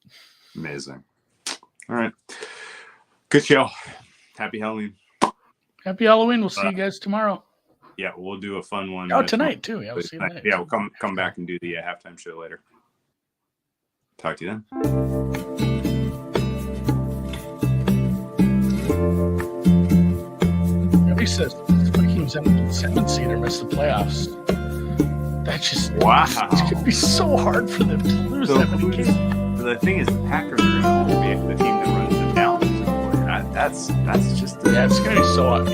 Amazing. All right. Good show. Happy Halloween. Happy Halloween. We'll see you guys tomorrow. Yeah, we'll do a fun one. Tonight too. Yeah, we'll see you tonight. Yeah, we'll come back and do the halftime show later. Talk to you then. He says the Vikings and the 7th seed missed the playoffs. That's just It's gonna be so hard for them to lose that many games. The thing is, the Packers are going to be the team that runs them down. So that's just it's going to be so hard.